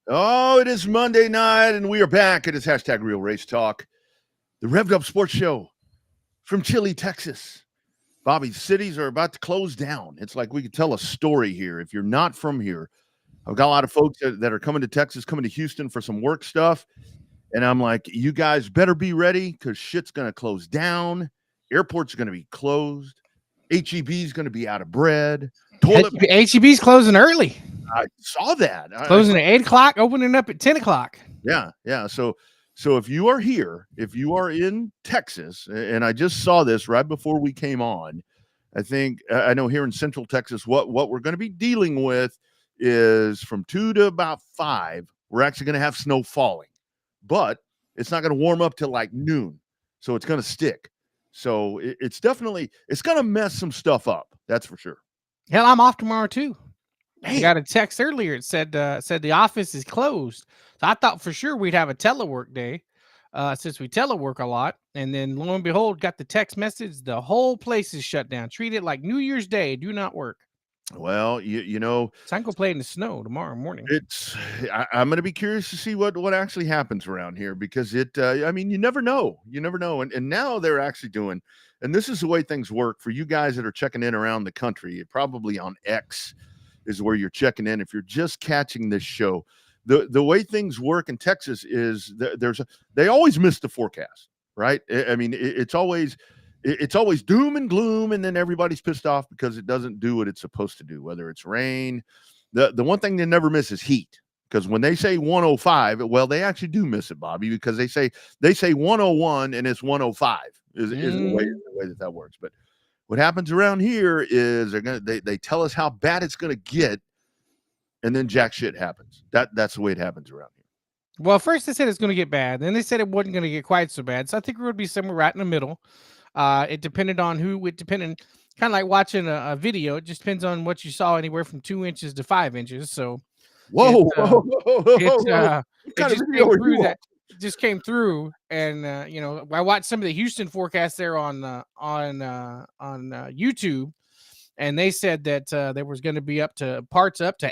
Oh, it is Monday night, and we are back. It is hashtag Real Race Talk, the Revved Up Sports Show from Chile, Texas. Bobby, cities are about to close down. It's like we could tell a story here. If you're not from here, I've got a lot of folks that are coming to Texas, coming to Houston for some work stuff. And I'm like, you guys better be ready because shit's going to close down. Airports are going to be closed. HEB is going to be out of bread. HEB's closing early. I saw that. Closing at 8 o'clock, opening up at 10 o'clock. Yeah. So if you are here, if you are in Texas, and I just saw this right before we came on, I know here in Central Texas, what we're going to be dealing with is from 2 to about 5, we're actually going to have snow falling, but it's not going to warm up till like noon. So it's going to stick. So it's going to mess some stuff up. That's for sure. Hell, I'm off tomorrow too. Hey. I got a text earlier. It said the office is closed. So I thought for sure we'd have a telework day since we telework a lot. And then lo and behold, got the text message. The whole place is shut down. Treat it like New Year's Day. Do not work. Well, you know. So I can go play in the snow tomorrow morning. I'm going to be curious to see what actually happens around here because you never know. You never know. And now they're actually doing, and this is the way things work for you guys that are checking in around the country, probably on X is where you're checking in. If you're just catching this show, the way things work in Texas is they always miss the forecast, right? I mean, it's always doom and gloom, and then everybody's pissed off because it doesn't do what it's supposed to do, whether it's rain. The one thing they never miss is heat, because when they say 105, well, they actually do miss it, Bobby, because they say 101 and it's 105 is the way that works. But what happens around here is they tell us how bad it's gonna get, and then jack shit happens. That's the way it happens around here. Well, first they said it's going to get bad, then they said it wasn't going to get quite so bad. So I think we're going to be somewhere right in the middle. It depended on kind of like watching a video. It just depends on what you saw, anywhere from 2 inches to 5 inches. So it just came through, and I watched some of the Houston forecasts there on YouTube, and they said that there was going to be up to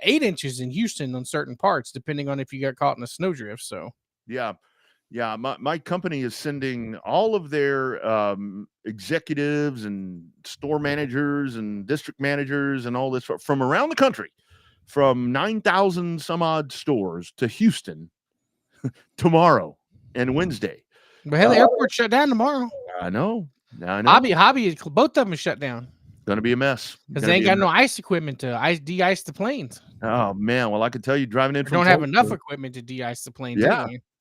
8 inches in Houston on certain parts, depending on if you got caught in a snowdrift. So yeah. My company is sending all of their executives and store managers and district managers and all this from around the country, from 9,000 some odd stores to Houston tomorrow and Wednesday. But hell, the airport shut down tomorrow. I know. Hobby, both of them are shut down. Going to be a mess. Because they ain't got no ice equipment to de-ice the planes. Oh, man. Well, I can tell you driving in from don't have enough equipment to de-ice the planes.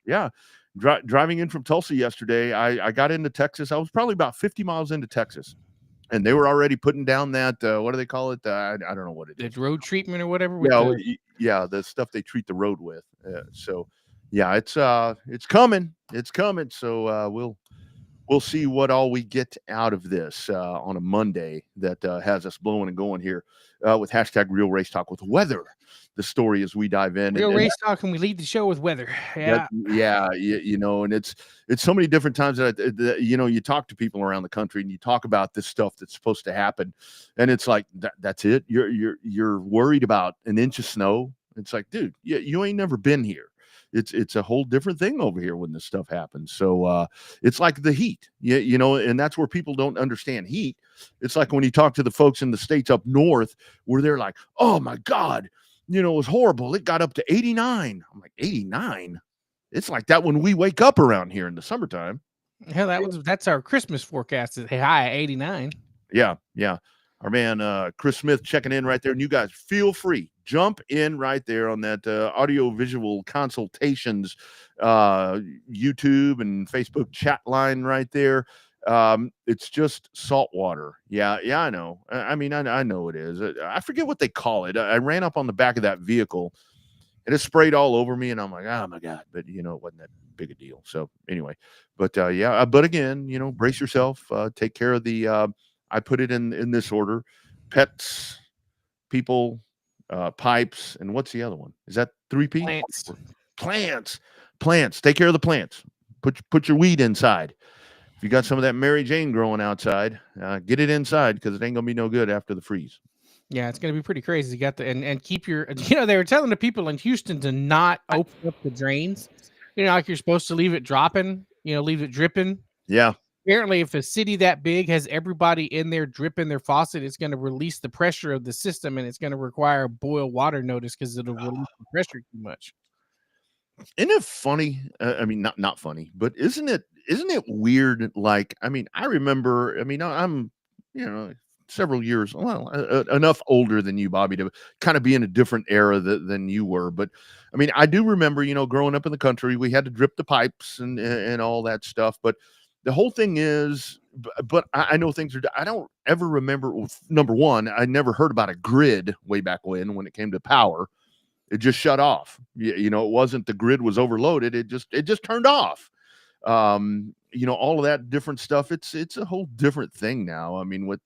Yeah. Driving in from Tulsa yesterday, I got into Texas. I was probably about 50 miles into Texas, and they were already putting down that, what do they call it? I don't know what it is. The road treatment or whatever? The stuff they treat the road with. It's coming. It's coming. So we'll see what all we get out of this on a Monday that has us blowing and going here with hashtag Real Race Talk with weather. The story as we dive in. Real Race Talk, and we lead the show with weather. Yeah. And it's so many different times that you talk to people around the country and you talk about this stuff that's supposed to happen, and it's like that's it. You're worried about an inch of snow. It's like, dude, you ain't never been here. It's a whole different thing over here when this stuff happens. So it's like the heat, and that's where people don't understand heat. It's like when you talk to the folks in the states up north where they're like, oh my God, it was horrible. It got up to 89. I'm like, 89? it's like that when we wake up around here in the summertime. Hell, that's our Christmas forecast is high 89. Yeah, yeah. Our man Chris Smith checking in right there. And you guys feel free. Jump in right there on that audio-visual consultations YouTube and Facebook chat line right there. It's just salt water. Yeah, I know. I mean, I know it is. I forget what they call it. I ran up on the back of that vehicle and it sprayed all over me, and I'm like, oh my God. But it wasn't that big a deal. So anyway, but but again, brace yourself, take care of the I put it in this order: pets, people, pipes, and what's the other one? Is that 3P? Plants. Take care of the plants. Put your weed inside. If you got some of that Mary Jane growing outside, get it inside because it ain't gonna be no good after the freeze. Yeah, it's gonna be pretty crazy. You got the and keep your they were telling the people in Houston to not open up the drains. Like you're supposed to leave it dropping, leave it dripping. Yeah. Apparently, if a city that big has everybody in there dripping their faucet, it's going to release the pressure of the system, and it's going to require a boil water notice because it'll release the pressure too much. Isn't it funny? I mean, not funny, but isn't it weird? Like, I mean, I remember. I mean, I'm several years, well, enough older than you, Bobby, to kind of be in a different era than you were. But I mean, I do remember, growing up in the country, we had to drip the pipes and all that stuff. But the whole thing is, but I know things are, I don't ever remember. Number one, I never heard about a grid way back when it came to power. It just shut off. It wasn't the grid was overloaded. It just turned off. All of that different stuff. It's a whole different thing now. I mean, with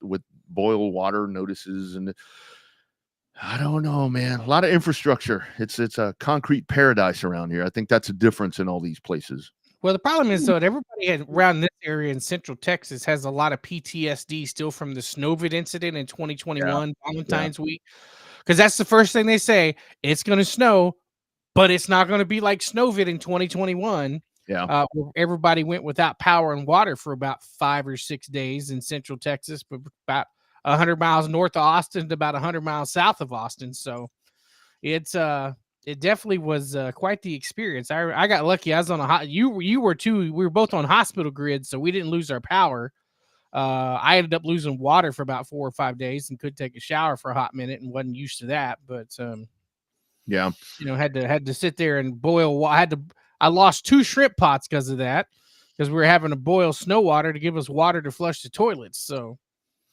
boil water notices, and I don't know, man. A lot of infrastructure. It's a concrete paradise around here. I think that's a difference in all these places. Well, the problem is, that everybody around this area in Central Texas has a lot of PTSD still from the Snowvid incident in 2021, Valentine's week, because that's the first thing they say. It's going to snow, but it's not going to be like Snowvid in 2021. Yeah. Where everybody went without power and water for about 5 or 6 days in Central Texas, but about 100 miles north of Austin to about 100 miles south of Austin. So it definitely was quite the experience. I got lucky. I was on you were too. We were both on hospital grid, so we didn't lose our power. I ended up losing water for about 4 or 5 days and could take a shower for a hot minute and wasn't used to that. But yeah, had to sit there and boil. I lost 2 shrimp pots because of that, because we were having to boil snow water to give us water to flush the toilets. So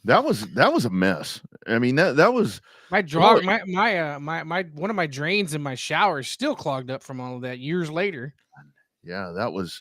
that was a mess. I mean, that was my draw. My one of my drains in my shower is still clogged up from all of that years later. Yeah, that was.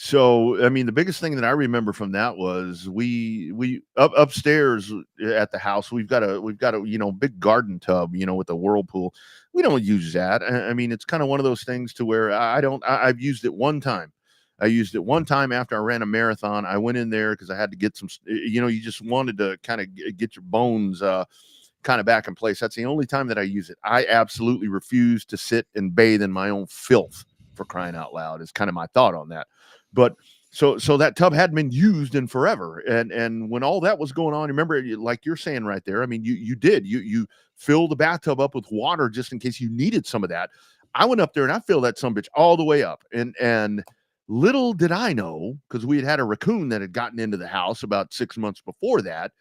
So, I mean, the biggest thing that I remember from that was we upstairs at the house, we've got a big garden tub, with a whirlpool. We don't use that. I mean, it's kind of one of those things to where I've used it one time. I used it one time after I ran a marathon. I went in there because I had to get some, you just wanted to kind of get your bones kind of back in place. That's the only time that I use it. I absolutely refuse to sit and bathe in my own filth, for crying out loud, is kind of my thought on that. But so that tub hadn't been used in forever. And when all that was going on, remember, like you're saying right there, I mean, you fill the bathtub up with water just in case you needed some of that. I went up there and I filled that sumbitch all the way up. And little did I know, because we had a raccoon that had gotten into the house about 6 months before that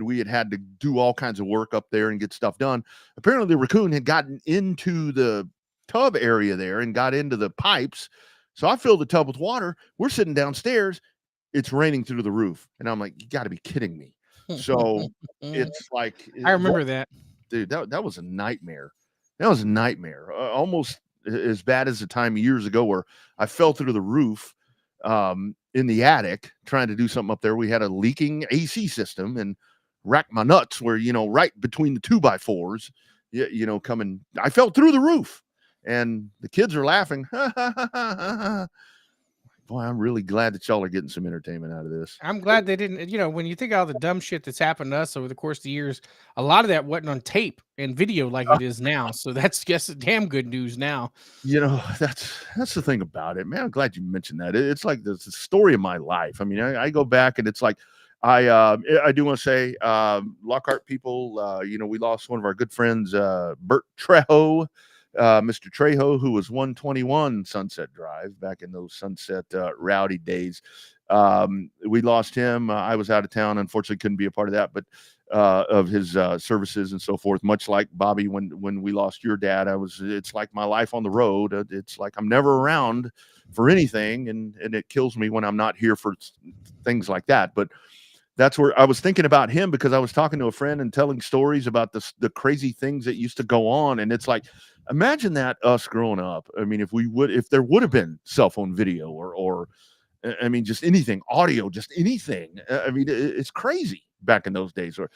we had to do all kinds of work up there and get stuff done. Apparently the raccoon had gotten into the tub area there and got into the pipes. So I filled the tub with water. We're sitting downstairs. It's raining through the roof. And I'm like, you got to be kidding me. So it's like, I remember that. Dude, that was a nightmare. That was a nightmare. Almost as bad as the time years ago where I fell through the roof in the attic trying to do something up there. We had a leaking AC system and racked my nuts where, right between the 2x4s, coming. I fell through the roof. And the kids are laughing. Boy, I'm really glad that y'all are getting some entertainment out of this. I'm glad they didn't, when you think of all the dumb shit that's happened to us over the course of the years, a lot of that wasn't on tape and video like it is now. So that's damn good news now. That's the thing about it, man. I'm glad you mentioned that. It's like the story of my life. I mean, I go back and it's like, I do want to say, Lockhart people, we lost one of our good friends, Bert Trejo. Mr. Trejo, who was 121 Sunset Drive back in those Sunset rowdy days. We lost him. I was out of town, unfortunately couldn't be a part of that, but of his services and so forth. Much like Bobby, when we lost your dad, it's like my life on the road. It's like I'm never around for anything, and it kills me when I'm not here for things like that. But that's where I was thinking about him, because I was talking to a friend and telling stories about the crazy things that used to go on. And it's like, imagine that us growing up. I mean, if there would have been cell phone video or I mean, just anything, audio, just anything. I mean, it's crazy back in those days. Or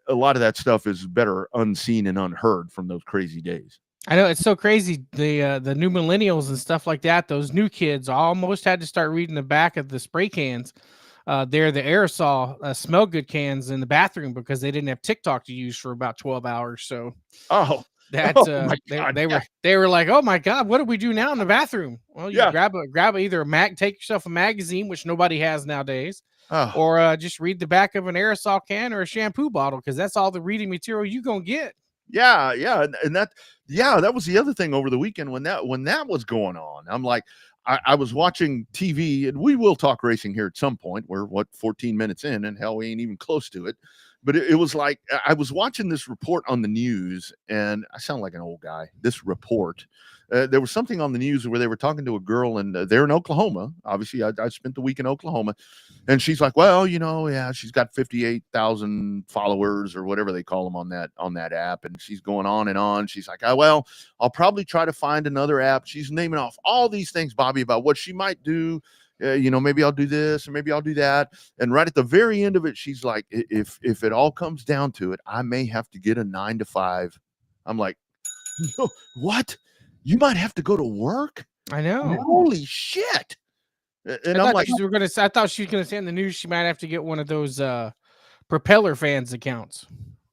a lot of that stuff is better unseen and unheard from those crazy days. I know, it's so crazy. The new millennials and stuff like that, those new kids almost had to start reading the back of the spray cans. They're the aerosol smell good cans in the bathroom, because they didn't have TikTok to use for about 12 hours. So My God, they were like, oh my God, what do we do now in the bathroom? Well, you grab either take yourself a magazine, which nobody has nowadays, or just read the back of an aerosol can or a shampoo bottle, because that's all the reading material you're gonna get. Yeah, and that was the other thing over the weekend when that was going on. I'm like, I was watching TV, and we will talk racing here at some point. We're 14 minutes in, and hell, we ain't even close to it. But it was like I was watching this report on the news, and I sound like an old guy. This report, there was something on the news where they were talking to a girl, and they're in Oklahoma. Obviously, I spent the week in Oklahoma, and she's like, well, yeah, she's got 58,000 followers or whatever they call them on that app, and she's going on and on. She's like, oh, well, I'll probably try to find another app. She's naming off all these things, Bobby, about what she might do. Maybe I'll do this, or maybe I'll do that. And right at the very end of it, she's like, if it all comes down to it, I may have to get a 9 to 5. I'm like, no, what? You might have to go to work? I know. Holy shit. And I'm like, I thought she was gonna say in the news she might have to get one of those propeller fans accounts,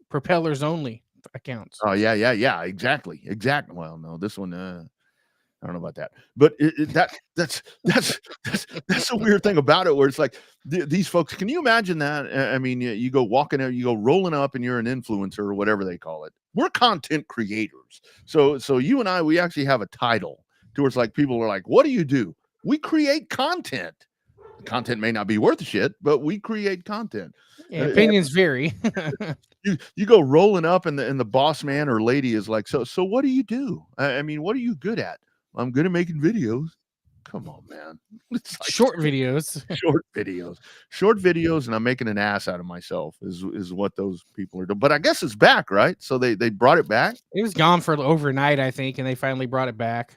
propellers only accounts. Oh yeah, exactly. Well, no, this one, I don't know about that, but that's a weird thing about it, where it's like these folks. Can you imagine that? I mean, you go walking out, you go rolling up, and you're an influencer or whatever they call it. We're content creators, so you and I, we actually have a title towards, like, people are like, "What do you do?" We create content. Content may not be worth a shit, but we create content. Yeah, opinions vary. You go rolling up, and the boss man or lady is like, so what do you do? I mean, what are you good at? I'm good at making videos. Come on, man. It's like short videos, short videos, and I'm making an ass out of myself is what those people are doing. But I guess it's back, right? So they brought it back. It was gone for overnight, I think, and they finally brought it back.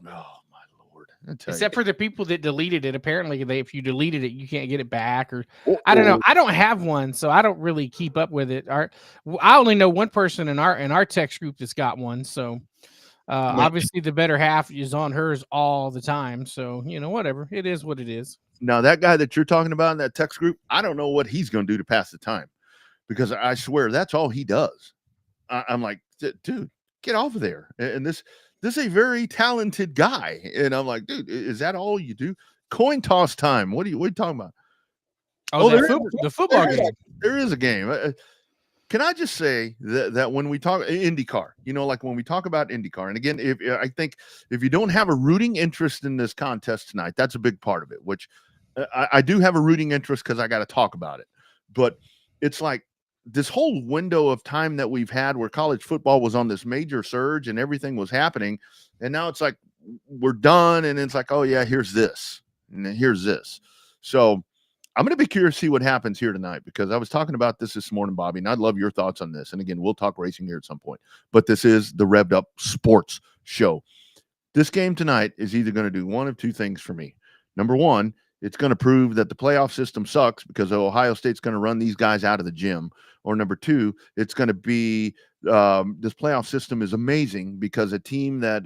Oh my Lord. Except for the people that deleted it. Apparently, if you deleted it, you can't get it back. Or I don't know. I don't have one, so I don't really keep up with it. I only know one person in our text group that's got one. So obviously, the better half is on hers all the time. So whatever. It is what it is. Now, that guy that you're talking about in that text group, I don't know what he's going to do to pass the time, because I swear that's all he does. I'm like, dude, get off of there. And this is a very talented guy. And I'm like, dude, is that all you do? Coin toss time. What are you talking about? Oh, the football game. There is a game. Can I just say that when we talk IndyCar, like when we talk about IndyCar, and again, I think if you don't have a rooting interest in this contest tonight, that's a big part of it, which I do have a rooting interest, because I got to talk about it. But it's like this whole window of time that we've had where college football was on this major surge and everything was happening. And now it's like, we're done. And it's like, oh yeah, here's this. And here's this. So I'm going to be curious to see what happens here tonight, because I was talking about this morning, Bobby, and I'd love your thoughts on this. And again, we'll talk racing here at some point, but this is the Revved Up Sports Show. This game tonight is either going to do one of two things for me. Number one, it's going to prove that the playoff system sucks, because Ohio State's going to run these guys out of the gym. Or number two, it's going to be this playoff system is amazing, because a team that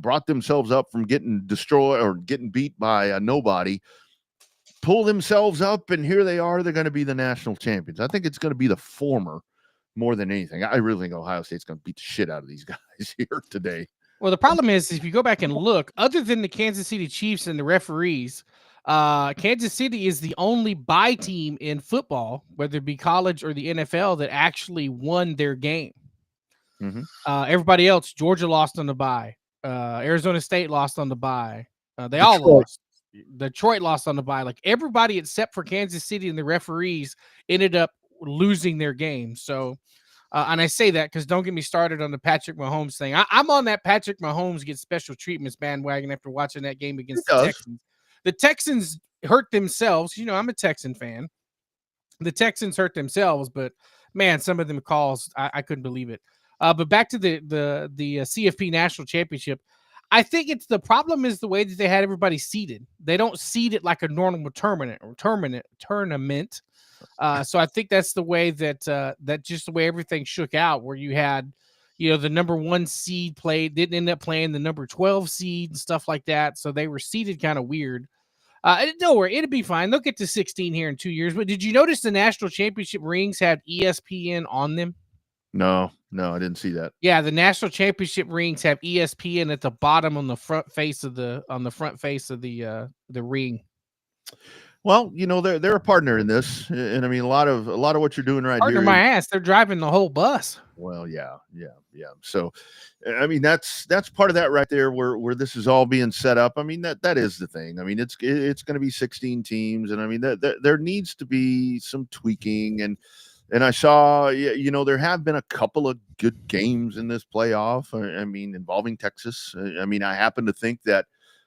brought themselves up from getting destroyed or getting beat by nobody, pull themselves up, and here they are. They're going to be the national champions. I think it's going to be the former more than anything. I really think Ohio State's going to beat the shit out of these guys here today. Well, the problem is if you go back and look, other than the Kansas City Chiefs and the referees, Kansas City is the only bye team in football, whether it be college or the NFL, that actually won their game. Everybody else, Georgia lost on the bye. Arizona State lost on the bye. They all Detroit. lost. Detroit lost on the bye. Like everybody except for Kansas City and the referees ended up losing their game. So, and I say that because don't get me started on the Patrick Mahomes thing. I'm on that Patrick Mahomes gets special treatments bandwagon after watching that game against the Texans. The Texans hurt themselves. You know, I'm a Texan fan. The Texans hurt themselves, but man, some of them calls, I couldn't believe it. But back to the CFP National Championship. I think it's the problem is the way that they had everybody seated. They don't seed it like a normal tournament. So I think that's the way that just the way everything shook out, where you had, you know, the number 1 seed didn't end up playing the number 12 seed and stuff like that. So they were seated kind of weird. Don't worry, it'll be fine. They'll get to 16 here in 2 years. But did you notice the national championship rings had ESPN on them? No, I didn't see that. Yeah, the national championship rings have ESPN at the bottom on the front face of the ring. Well, you know, they're a partner in this, and I mean a lot of what you're doing right Partner here. my ass, they're driving the whole bus. Well, yeah. So, I mean, that's part of that right there, where this is all being set up. I mean, that is the thing. I mean, it's going to be 16 teams, and I mean that there needs to be some tweaking, and I saw, you know, there have been a couple of good games in this playoff. I mean, involving Texas. I mean, I happen to think that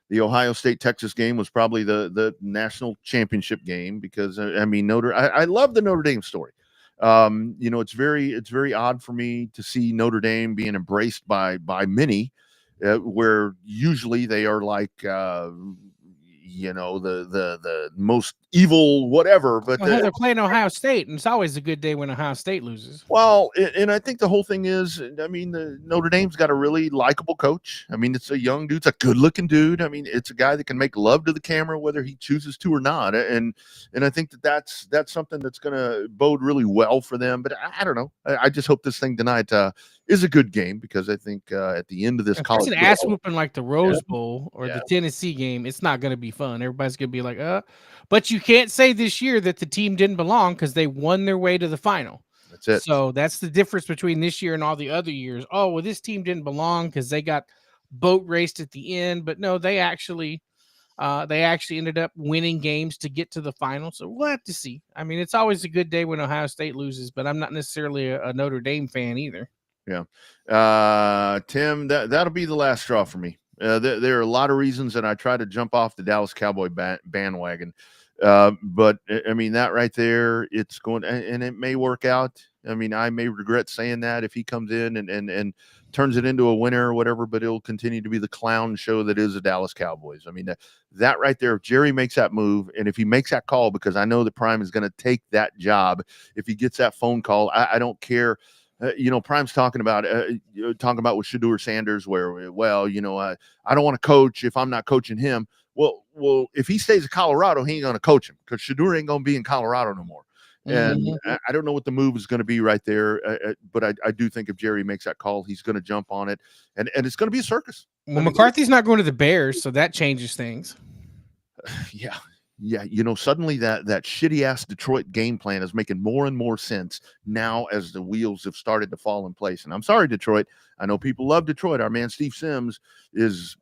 the Ohio State-Texas game was probably the national championship game because, I mean, I love the Notre Dame story. You know, it's very odd for me to see Notre Dame being embraced by many, where usually they are like, you know, the most evil whatever. But they're playing Ohio State, and it's always a good day when Ohio State loses. Well, and I think the whole thing is, I mean, the Notre Dame's got a really likable coach. I mean, it's a young dude, it's a good-looking dude. I mean, it's a guy that can make love to the camera whether he chooses to or not. And I think that's something that's going to bode really well for them. But I don't know. I just hope this thing tonight is a good game, because I think at the end of this college, it's an ass whooping like the Rose Bowl or the Tennessee game, it's not going to be fun. Everybody's going to be like, but you can't say this year that the team didn't belong because they won their way to the final. That's it. So that's the difference between this year and all the other years. Oh, well, this team didn't belong because they got boat raced at the end. But no, they actually ended up winning games to get to the final. So we'll have to see. I mean, it's always a good day when Ohio State loses, but I'm not necessarily a Notre Dame fan either. Yeah. Tim, that'll be the last straw for me. There are a lot of reasons that I try to jump off the Dallas Cowboy bandwagon. But I mean, that right there, it's going, and it may work out. I mean, I may regret saying that if he comes in and turns it into a winner or whatever, but it'll continue to be the clown show that is the Dallas Cowboys. I mean, that right there, if Jerry makes that move, and if he makes that call, because I know that Prime is going to take that job, if he gets that phone call, I don't care. You know, Prime's talking about with Shedeur Sanders, where, well, you know, I don't want to coach if I'm not coaching him. Well, if he stays in Colorado, he ain't going to coach him, because Shedeur ain't going to be in Colorado no more. And I don't know what the move is going to be right there, but I do think if Jerry makes that call, he's going to jump on it, and it's going to be a circus. Well, McCarthy's not going to the Bears, so that changes things. Yeah. You know, suddenly that shitty ass Detroit game plan is making more and more sense now as the wheels have started to fall in place. And I'm sorry, Detroit. I know people love Detroit. Our man Steve Sims is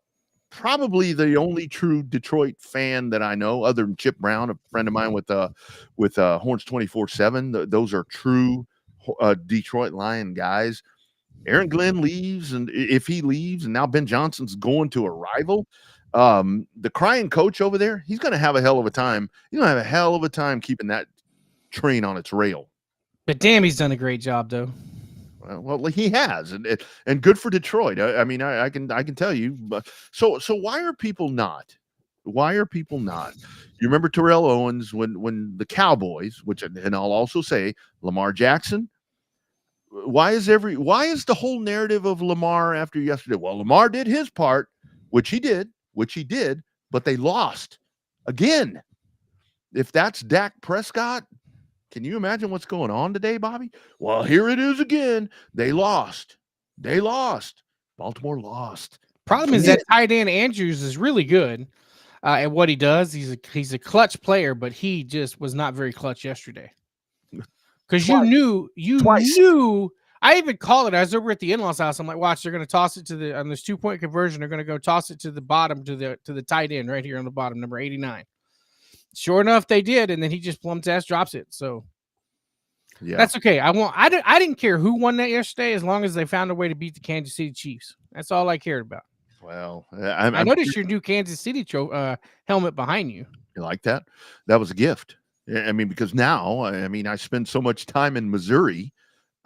probably the only true Detroit fan that I know, other than Chip Brown, a friend of mine with Horns 24/7. Those are true Detroit Lion guys. Aaron Glenn leaves, and if he leaves, and now Ben Johnson's going to a rival, the crying coach over there, he's going to have a hell of a time. He's going to have a hell of a time keeping that train on its rail. But damn, he's done a great job, though. Well, he has, and good for Detroit. I mean, I can tell you. But so why are people not? Why are people not? You remember Terrell Owens when the Cowboys, and I'll also say Lamar Jackson. Why is the whole narrative of Lamar after yesterday? Well, Lamar did his part, which he did, but they lost again. If that's Dak Prescott, can you imagine what's going on today, Bobby? Well, here it is again. They lost. Baltimore lost. Problem is that tight end Andrews is really good at what he does. He's a clutch player, but he just was not very clutch yesterday. Because you knew I even called it. I was over at the in-laws house. I'm like, watch, they're going to toss it to the on this 2-point conversion. They're going to go toss it to the bottom to the tight end right here on the bottom, number 89. Sure enough, they did, and then he just plumb ass drops it. So Yeah. that's okay. I didn't care who won that yesterday as long as they found a way to beat the Kansas City Chiefs. That's all I cared about. Well, I noticed your new Kansas City helmet behind you. You like that? That was a gift. I mean, because now, I mean, I spend so much time in Missouri.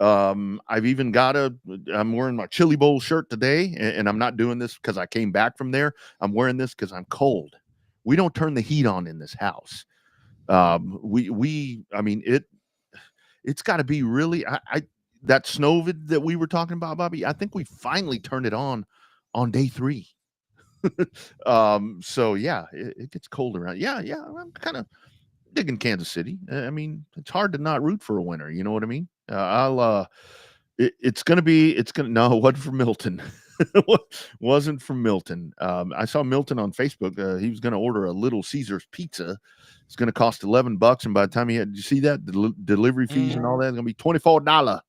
I've even got I'm wearing my Chili Bowl shirt today, and I'm not doing this because I came back from there. I'm wearing this because I'm cold. We don't turn the heat on in this house. I mean, it's got to be really, that Snowvid that we were talking about, Bobby, I think we finally turned it on day 3. So yeah, it gets cold around. Yeah. I'm kind of digging Kansas City. I mean, it's hard to not root for a winner. You know what I mean? It's gonna no, it wasn't from Milton. Wasn't from Milton. I saw Milton on Facebook. He was gonna order a Little Caesars pizza. It's gonna cost $11, and by the time did you see that delivery fees and all that? It's gonna be $24.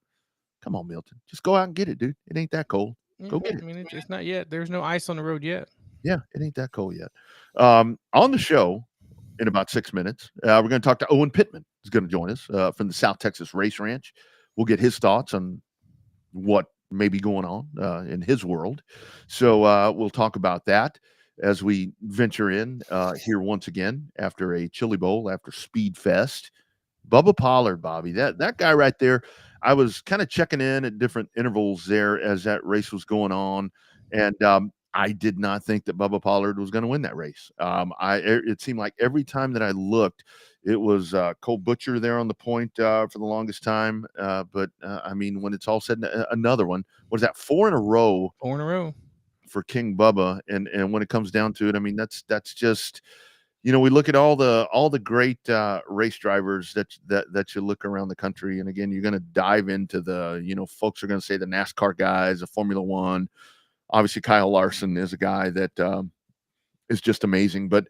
Come on, Milton, just go out and get it, dude. It ain't that cold. Go get it. I mean, it's not yet. There's no ice on the road yet. Yeah, it ain't that cold yet. On the show in about 6 minutes, we're going to talk to Owen Pittman. He's going to join us from the South Texas Race Ranch. We'll get his thoughts on what may be going on in his world. So we'll talk about that as we venture in here once again after a Chili Bowl, after Speed Fest. Bubba Pollard, Bobby, that guy right there. I was kind of checking in at different intervals there as that race was going on, and I did not think that Bubba Pollard was going to win that race. It seemed like every time that I looked, it was Cole Butcher there on the point for the longest time. But I mean, when it's all said, another one. What is that? 4 in a row. 4 in a row for King Bubba. And when it comes down to it, I mean, that's just, we look at all the great race drivers that you look around the country. And again, you're going to dive into the, folks are going to say the NASCAR guys, the Formula One. Obviously, Kyle Larson is a guy that is just amazing. But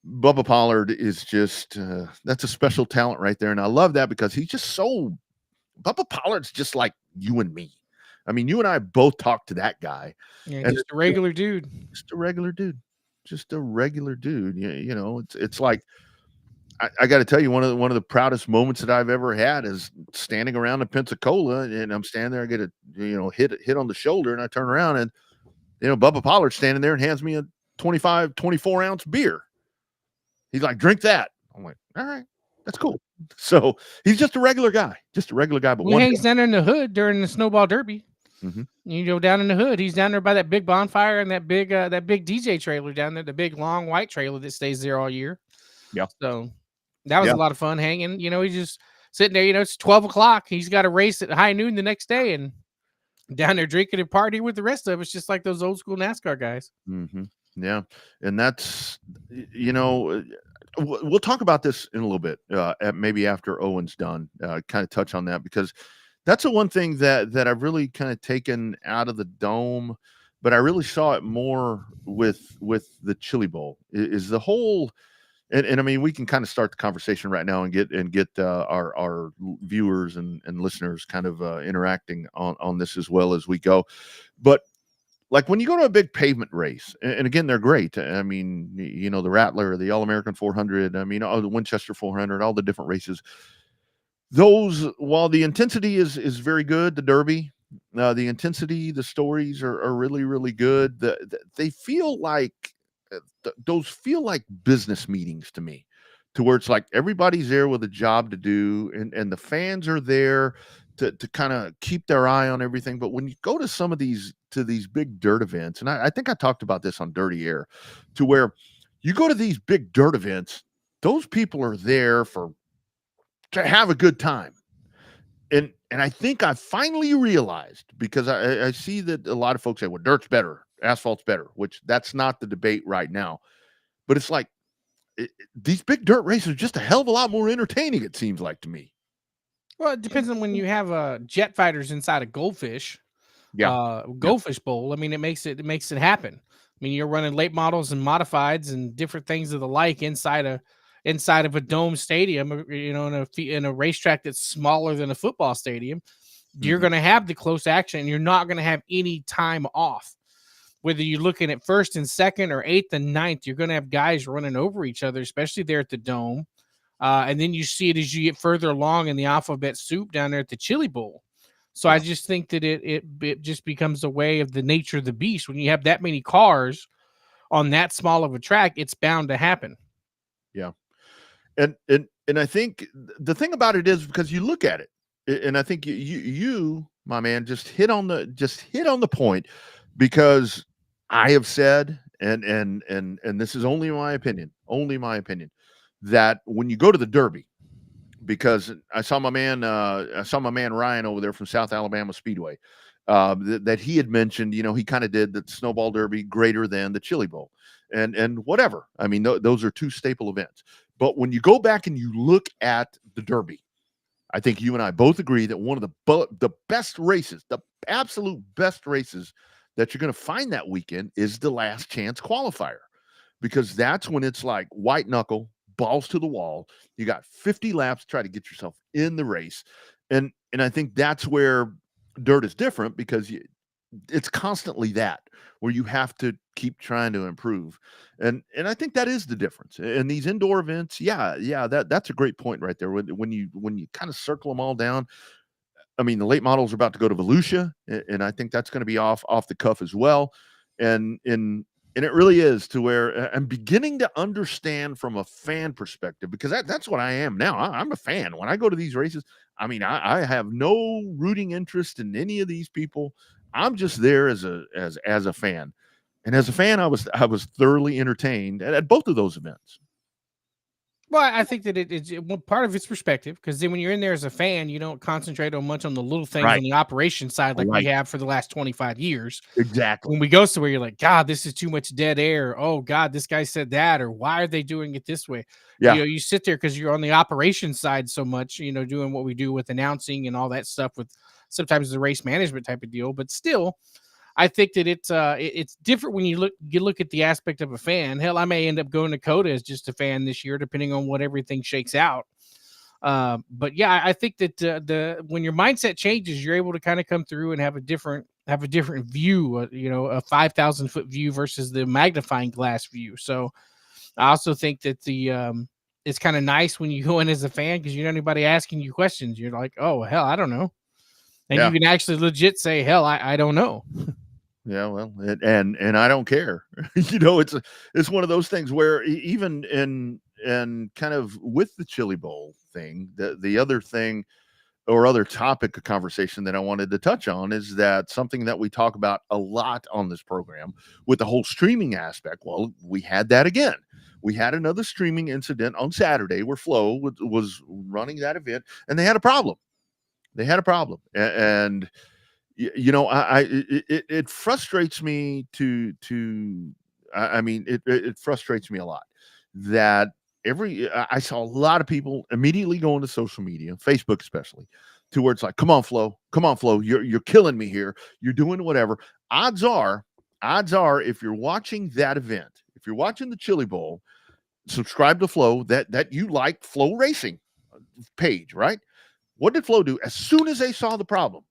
Bubba Pollard is just that's a special talent right there. And I love that because he's just Bubba Pollard's just like you and me. I mean, you and I both talked to that guy. Yeah, and just a regular dude. Just a regular dude. Just a regular dude. It's like I got to tell you, one of the proudest moments that I've ever had is standing around in Pensacola, and I'm standing there, I get a hit on the shoulder, and I turn around, and Bubba Pollard's standing there and hands me a 24 ounce beer. He's like, drink that. I'm like, all right, that's cool. So he's just a regular guy, But he hangs down there in the hood during the Snowball Derby. Mm-hmm. You go down in the hood. He's down there by that big bonfire and that big DJ trailer down there, the big long white trailer that stays there all year. Yeah. So that was a lot of fun hanging. He's just sitting there. It's 12 o'clock. He's got a race at high noon the next day, and down there drinking and partying with the rest of us, just like those old school NASCAR guys. Mm-hmm. Yeah, and that's we'll talk about this in a little bit, maybe after Owen's done. Kind of touch on that because that's the one thing that I've really kind of taken out of the Dome, but I really saw it more with the Chili Bowl. Is the whole, and I mean, we can kind of start the conversation right now and get our viewers and listeners kind of interacting on this as well as we go, but. Like when you go to a big pavement race, and again, they're great. I mean, the Rattler, the All-American 400, I mean, the Winchester 400, all the different races. Those, while the intensity is very good, the Derby, the intensity, the stories are really, really good. They feel like, those feel like business meetings to me, to where it's like everybody's there with a job to do, and the fans are there to kind of keep their eye on everything. But when you go to some of these big dirt events, and I think I talked about this on Dirty Air, to where you go to these big dirt events, those people are there to have a good time. And I think I finally realized, because I see that a lot of folks say, well, dirt's better, asphalt's better, which that's not the debate right now. But it's like these big dirt races are just a hell of a lot more entertaining, it seems like to me. Well, it depends on when you have jet fighters inside a goldfish. Goldfish Bowl. I mean, it makes it happen. I mean, you're running late models and modifieds and different things of the like inside of a dome stadium, in a racetrack that's smaller than a football stadium. you're going to have the close action, and you're not going to have any time off. Whether you're looking at first and second or eighth and ninth, you're going to have guys running over each other, especially there at the Dome. And then you see it as you get further along in the alphabet soup down there at the Chili Bowl. So I just think that it just becomes a way of the nature of the beast. When you have that many cars on that small of a track, it's bound to happen. Yeah. And I think the thing about it is, because you look at it, and I think you my man, just hit on the point, because I have said, and this is only my opinion, that when you go to the Derby, because I saw my man Ryan over there from South Alabama Speedway, that he had mentioned, he kind of did the Snowball Derby greater than the Chili Bowl, and whatever. I mean, those are two staple events. But when you go back and you look at the Derby, I think you and I both agree that one of the best races, the absolute best races that you're going to find that weekend, is the last chance qualifier, because that's when it's like white knuckle, balls to the wall. You got 50 laps to try to get yourself in the race. And I think that's where dirt is different, because it's constantly that, where you have to keep trying to improve. And I think that is the difference. And these indoor events, that's a great point right there. When you kind of circle them all down, I mean, the late models are about to go to Volusia, and I think that's going to be off the cuff as well. And it really is, to where I'm beginning to understand from a fan perspective, because that's what I am now. I'm a fan. When I go to these races, I mean, I have no rooting interest in any of these people. I'm just there as a fan. And as a fan, I was thoroughly entertained at both of those events. Well, I think that it's part of its perspective, because then when you're in there as a fan, you don't concentrate on much on the little things on the operation side like we have for the last 25 years. Exactly. When we go somewhere, you're like, God, this is too much dead air. Oh, God, this guy said that, or why are they doing it this way? Yeah. You sit there because you're on the operation side so much, doing what we do with announcing and all that stuff, with sometimes the race management type of deal. But still, I think that it's different when you look at the aspect of a fan. Hell, I may end up going to COTA as just a fan this year, depending on what everything shakes out. But yeah, I think that when your mindset changes, you're able to kind of come through and have a different view. A 5,000 foot view versus the magnifying glass view. So I also think that it's kind of nice when you go in as a fan, because you don't have anybody asking you questions. You're like, oh hell, I don't know. And you can actually legit say, hell, I don't know. Yeah, well, and I don't care. It's one of those things where even in kind of with the Chili Bowl thing, the other thing or other topic of conversation that I wanted to touch on is that something that we talk about a lot on this program with the whole streaming aspect. Well, we had that again. We had another streaming incident on Saturday where Flo was running that event, and they had a problem. And it frustrates me it frustrates me a lot that I saw a lot of people immediately going to social media, Facebook especially, to where it's like, come on, Flo, you're killing me here. You're doing whatever. Odds are, if you're watching that event, if you're watching the Chili Bowl, subscribe to Flo, that you like Flo Racing page, right? What did Flo do? As soon as they saw the problem,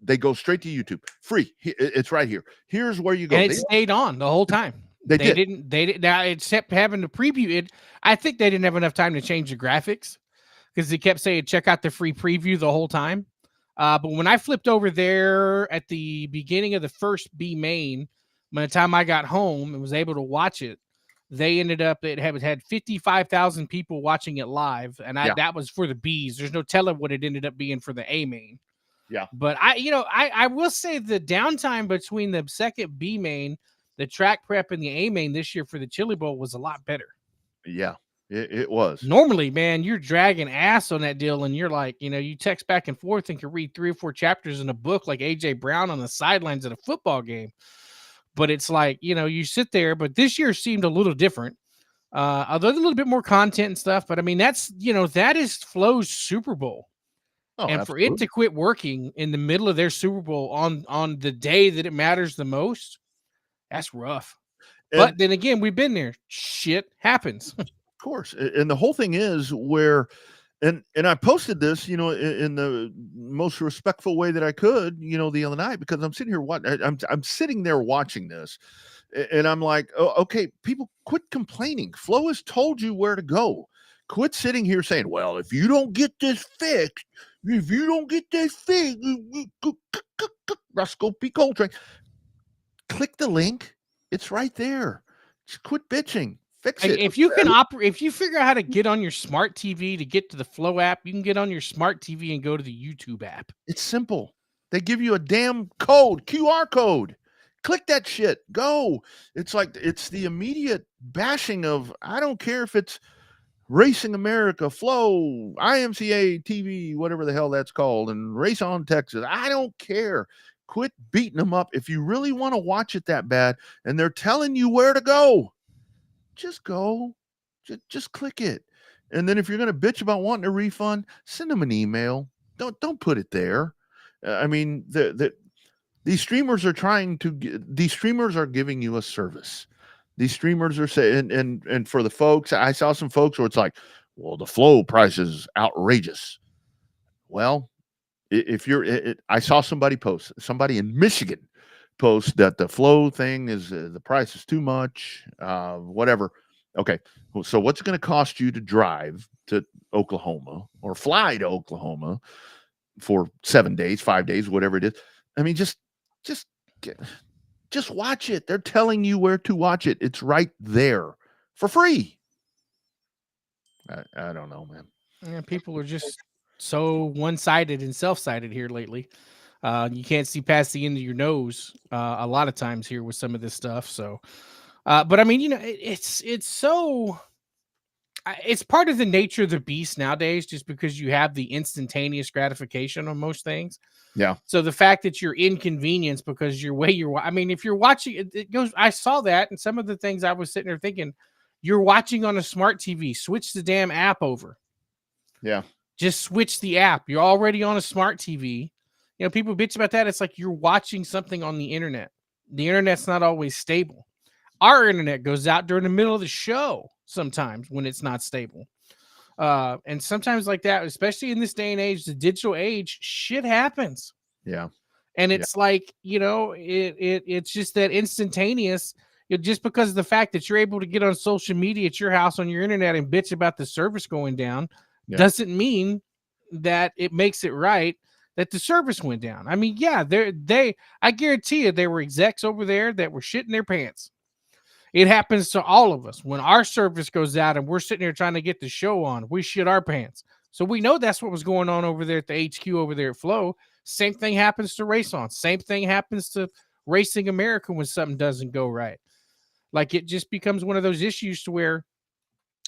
they go straight to YouTube. Free. It's right here. Here's where you go. And it stayed on the whole time. They didn't. Now, except having to preview it, I think they didn't have enough time to change the graphics, because they kept saying, check out the free preview the whole time. But when I flipped over there at the beginning of the first B main, by the time I got home and was able to watch it, they ended up, it had 55,000 people watching it live. And that was for the Bs. There's no telling what it ended up being for the A main. Yeah. But I will say the downtime between the second B main, the track prep, and the A main this year for the Chili Bowl was a lot better. Yeah, it was. Normally, man, you're dragging ass on that deal, and you're like, you text back and forth and can read 3 or 4 chapters in a book like AJ Brown on the sidelines at a football game. But it's like, you sit there, but this year seemed a little different. Although a little bit more content and stuff, but I mean, that is Flo's Super Bowl. Oh, and absolutely. for it to quit working in the middle of their Super Bowl on the day that it matters the most, that's rough. But then again, we've been there. Shit happens. Of course. And the whole thing is where, and I posted this, in the most respectful way that I could, the other night, because I'm sitting here I'm sitting there watching this, and I'm like, oh, okay, people, quit complaining. Flo has told you where to go. Quit sitting here saying, well, if you don't get this fixed, Roscoe P. Coltrane. Click the link. It's right there. Just quit bitching. Fix it. If you can if you figure out how to get on your smart TV to get to the Flow app, you can get on your smart TV and go to the YouTube app. It's simple. They give you a damn code, QR code. Click that shit. Go. It's like, it's the immediate bashing of, I don't care if it's Racing America, Flow, IMCA TV, whatever the hell that's called, and Race on Texas. I don't care. Quit beating them up. If you really want to watch it that bad and they're telling you where to go, just go. Just click it. And then if you're going to bitch about wanting a refund, send them an email. Don't put it there. I mean, these streamers are these streamers are giving you a service. These streamers are saying, and for the folks, I saw some folks where it's like, well, the Flow price is outrageous. Well, if I saw somebody in Michigan post that the Flow thing is, the price is too much, whatever. Okay. So what's it going to cost you to drive to Oklahoma or fly to Oklahoma for 7 days, 5 days, whatever it is? I mean, just watch it. They're telling you where to watch it. It's right there for free. I don't know, man. Yeah, people are just so one-sided and self-sided here lately. You can't see past the end of your nose a lot of times here with some of this stuff. So, but I mean, it's so. It's part of the nature of the beast nowadays, just because you have the instantaneous gratification on most things. Yeah. So the fact that you're inconvenienced because I mean, if you're watching, it goes. I saw that, and some of the things I was sitting there thinking, you're watching on a smart TV. Switch the damn app over. Yeah. Just switch the app. You're already on a smart TV. People bitch about that. It's like you're watching something on the internet. The internet's not always stable. Our internet goes out during the middle of the show sometimes when it's not stable. And sometimes like that, especially in this day and age, the digital age, shit happens. Yeah. And it's like, it's just that instantaneous. Just because of the fact that you're able to get on social media at your house on your internet and bitch about the service going down doesn't mean that it makes it right that the service went down. I mean, yeah, I guarantee you there were execs over there that were shitting their pants. It happens to all of us. When our service goes out and we're sitting here trying to get the show on, we shit our pants. So we know that's what was going on over there at the HQ over there at Flow. Same thing happens to Race On. Same thing happens to Racing America when something doesn't go right. Like, it just becomes one of those issues to where,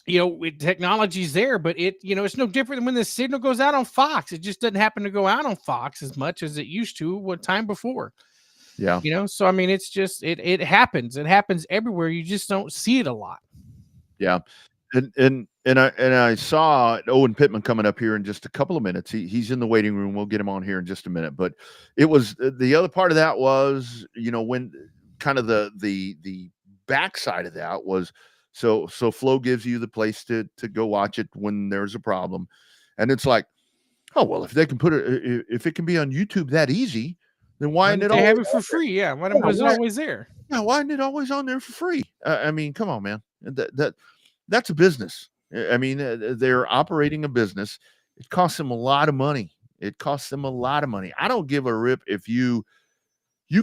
technology's there, but it's no different than when the signal goes out on Fox. It just doesn't happen to go out on Fox as much as it used to what time before. Yeah. So I mean, it's just it happens. It happens everywhere. You just don't see it a lot. Yeah. And I saw Owen Pittman coming up here in just a couple of minutes. He's in the waiting room. We'll get him on here in just a minute. But it was, the other part of that was, when kind of the backside of that was, so Flow gives you the place to go watch it when there's a problem. And it's like, oh, well, if they can if it can be on YouTube that easy, then why isn't it they have it for free? Yeah. Why was it always there? Yeah. Why isn't it always on there for free? I mean, come on, man. That's a business. I mean, they're operating a business. It costs them a lot of money. I don't give a rip if you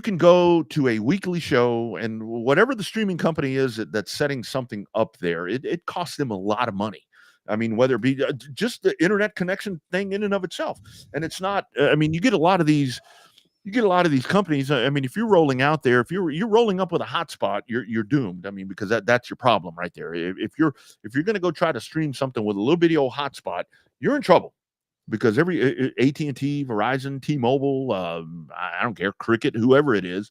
can go to a weekly show, and whatever the streaming company is that's setting something up there, it costs them a lot of money. I mean, whether it be just the internet connection thing in and of itself. And it's not, I mean, you get a lot of these companies. I mean, if you're rolling out there, if you're rolling up with a hotspot, you're doomed. I mean, because that's your problem right there. If you're going to go try to stream something with a little bitty old hotspot, you're in trouble, because every AT&T, Verizon, T-Mobile, I don't care, Cricket, whoever it is,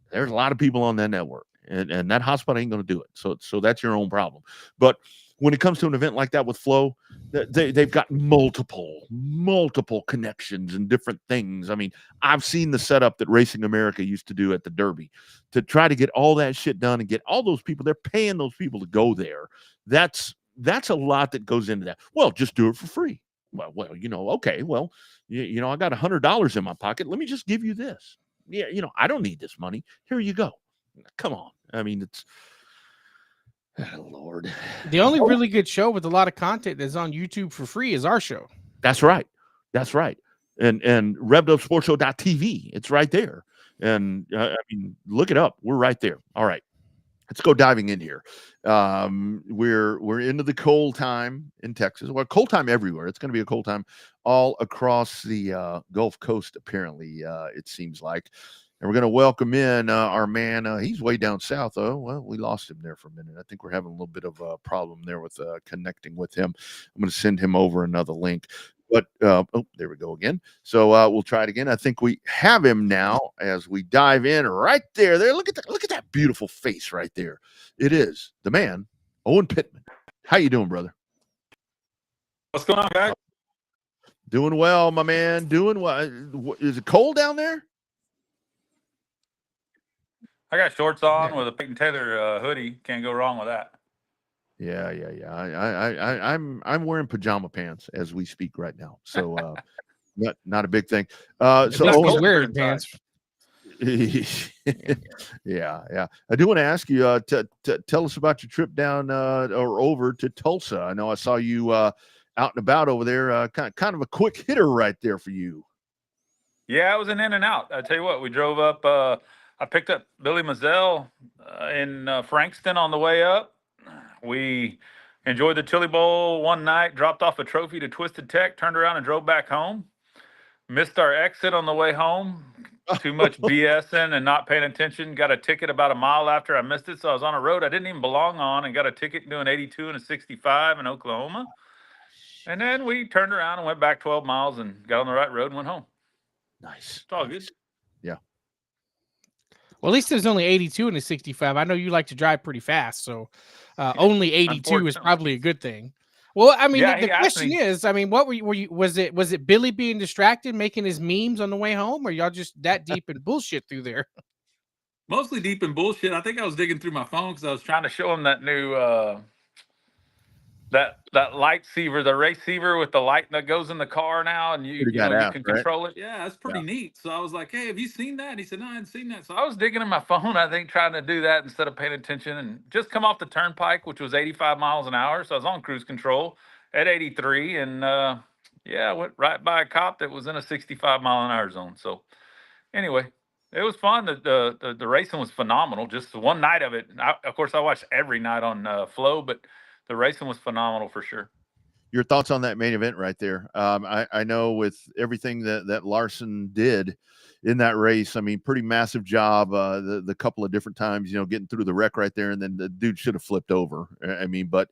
there's a lot of people on that network, and that hotspot ain't going to do it. So that's your own problem. But when it comes to an event like that with Flow, they've got multiple connections and different things. I mean, I've seen the setup that Racing America used to do at the Derby to try to get all that shit done and get all those people. They're paying those people to go there. That's a lot that goes into that. Well, just do it for free. well, okay, well, I got $100 in my pocket. Let me just give you this. Yeah, I don't need this money. Here you go. Come on. I mean, it's oh, Lord. The only really good show with a lot of content that's on YouTube for free is our show. That's right. That's right. And RevvedUpSportsShow.tv. It's right there. And I mean, look it up. We're right there. All right. Let's go diving in here. We're into the cold time in Texas. Well, cold time everywhere. It's going to be a cold time all across the Gulf Coast. Apparently, it seems like. And we're going to welcome in our man. He's way down south. Oh, well, we lost him there for a minute. I think we're having a little bit of a problem there with connecting with him. I'm going to send him over another link. But oh, there we go again. So we'll try it again. I think we have him now as we dive in right there. Look at that beautiful face right there. It is the man, Owen Pittman. How you doing, brother? What's going on, guys? Doing well, my man. Doing well. Is it cold down there? I got shorts on with a Peyton Taylor hoodie. Can't go wrong with that. Yeah. I'm wearing pajama pants as we speak right now. So not a big thing. So Owen's wearing pants. Yeah. I do want to ask you to tell us about your trip down or over to Tulsa. I know I saw you out and about over there. Kind of a quick hitter right there for you. Yeah, it was an in and out. I tell you what, we drove up. I picked up Billy Mazzell in Frankston on the way up. We enjoyed the Chili Bowl one night, dropped off a trophy to Twisted Tech, turned around and drove back home. Missed our exit on the way home. Too much BSing and not paying attention. Got a ticket about a mile after I missed it. So I was on a road I didn't even belong on and got a ticket doing 82 and a 65 in Oklahoma. And then we turned around and went back 12 miles and got on the right road and went home. Nice. It's all good. Yeah. Well, at least there's only 82 and a 65. I know you like to drive pretty fast, so only 82 is probably a good thing. Well, I mean, Yeah, the question is, I mean, what were you? Was it Billy being distracted, making his memes on the way home, or y'all just that deep in bullshit through there? Mostly deep in bullshit. I think I was digging through my phone because I was trying to show him that new that lightsaber, the receiver with the light that goes in the car now, and you can control it. Yeah, that's pretty neat. So I was like, "Hey, have you seen that?" And he said, "No, I hadn't seen that." So I was digging in my phone, I think, trying to do that instead of paying attention, and just come off the turnpike, which was 85 miles an hour. So I was on cruise control at 83, and I went right by a cop that was in a 65-mile-an-hour zone. So anyway, it was fun. The racing was phenomenal. Just one night of it. Of course, I watched every night on Flow, but the racing was phenomenal for sure. Your thoughts on that main event right there? I know with everything that Larson did in that race, I mean, pretty massive job. The couple of different times, getting through the wreck right there, and then the dude should have flipped over. I mean, but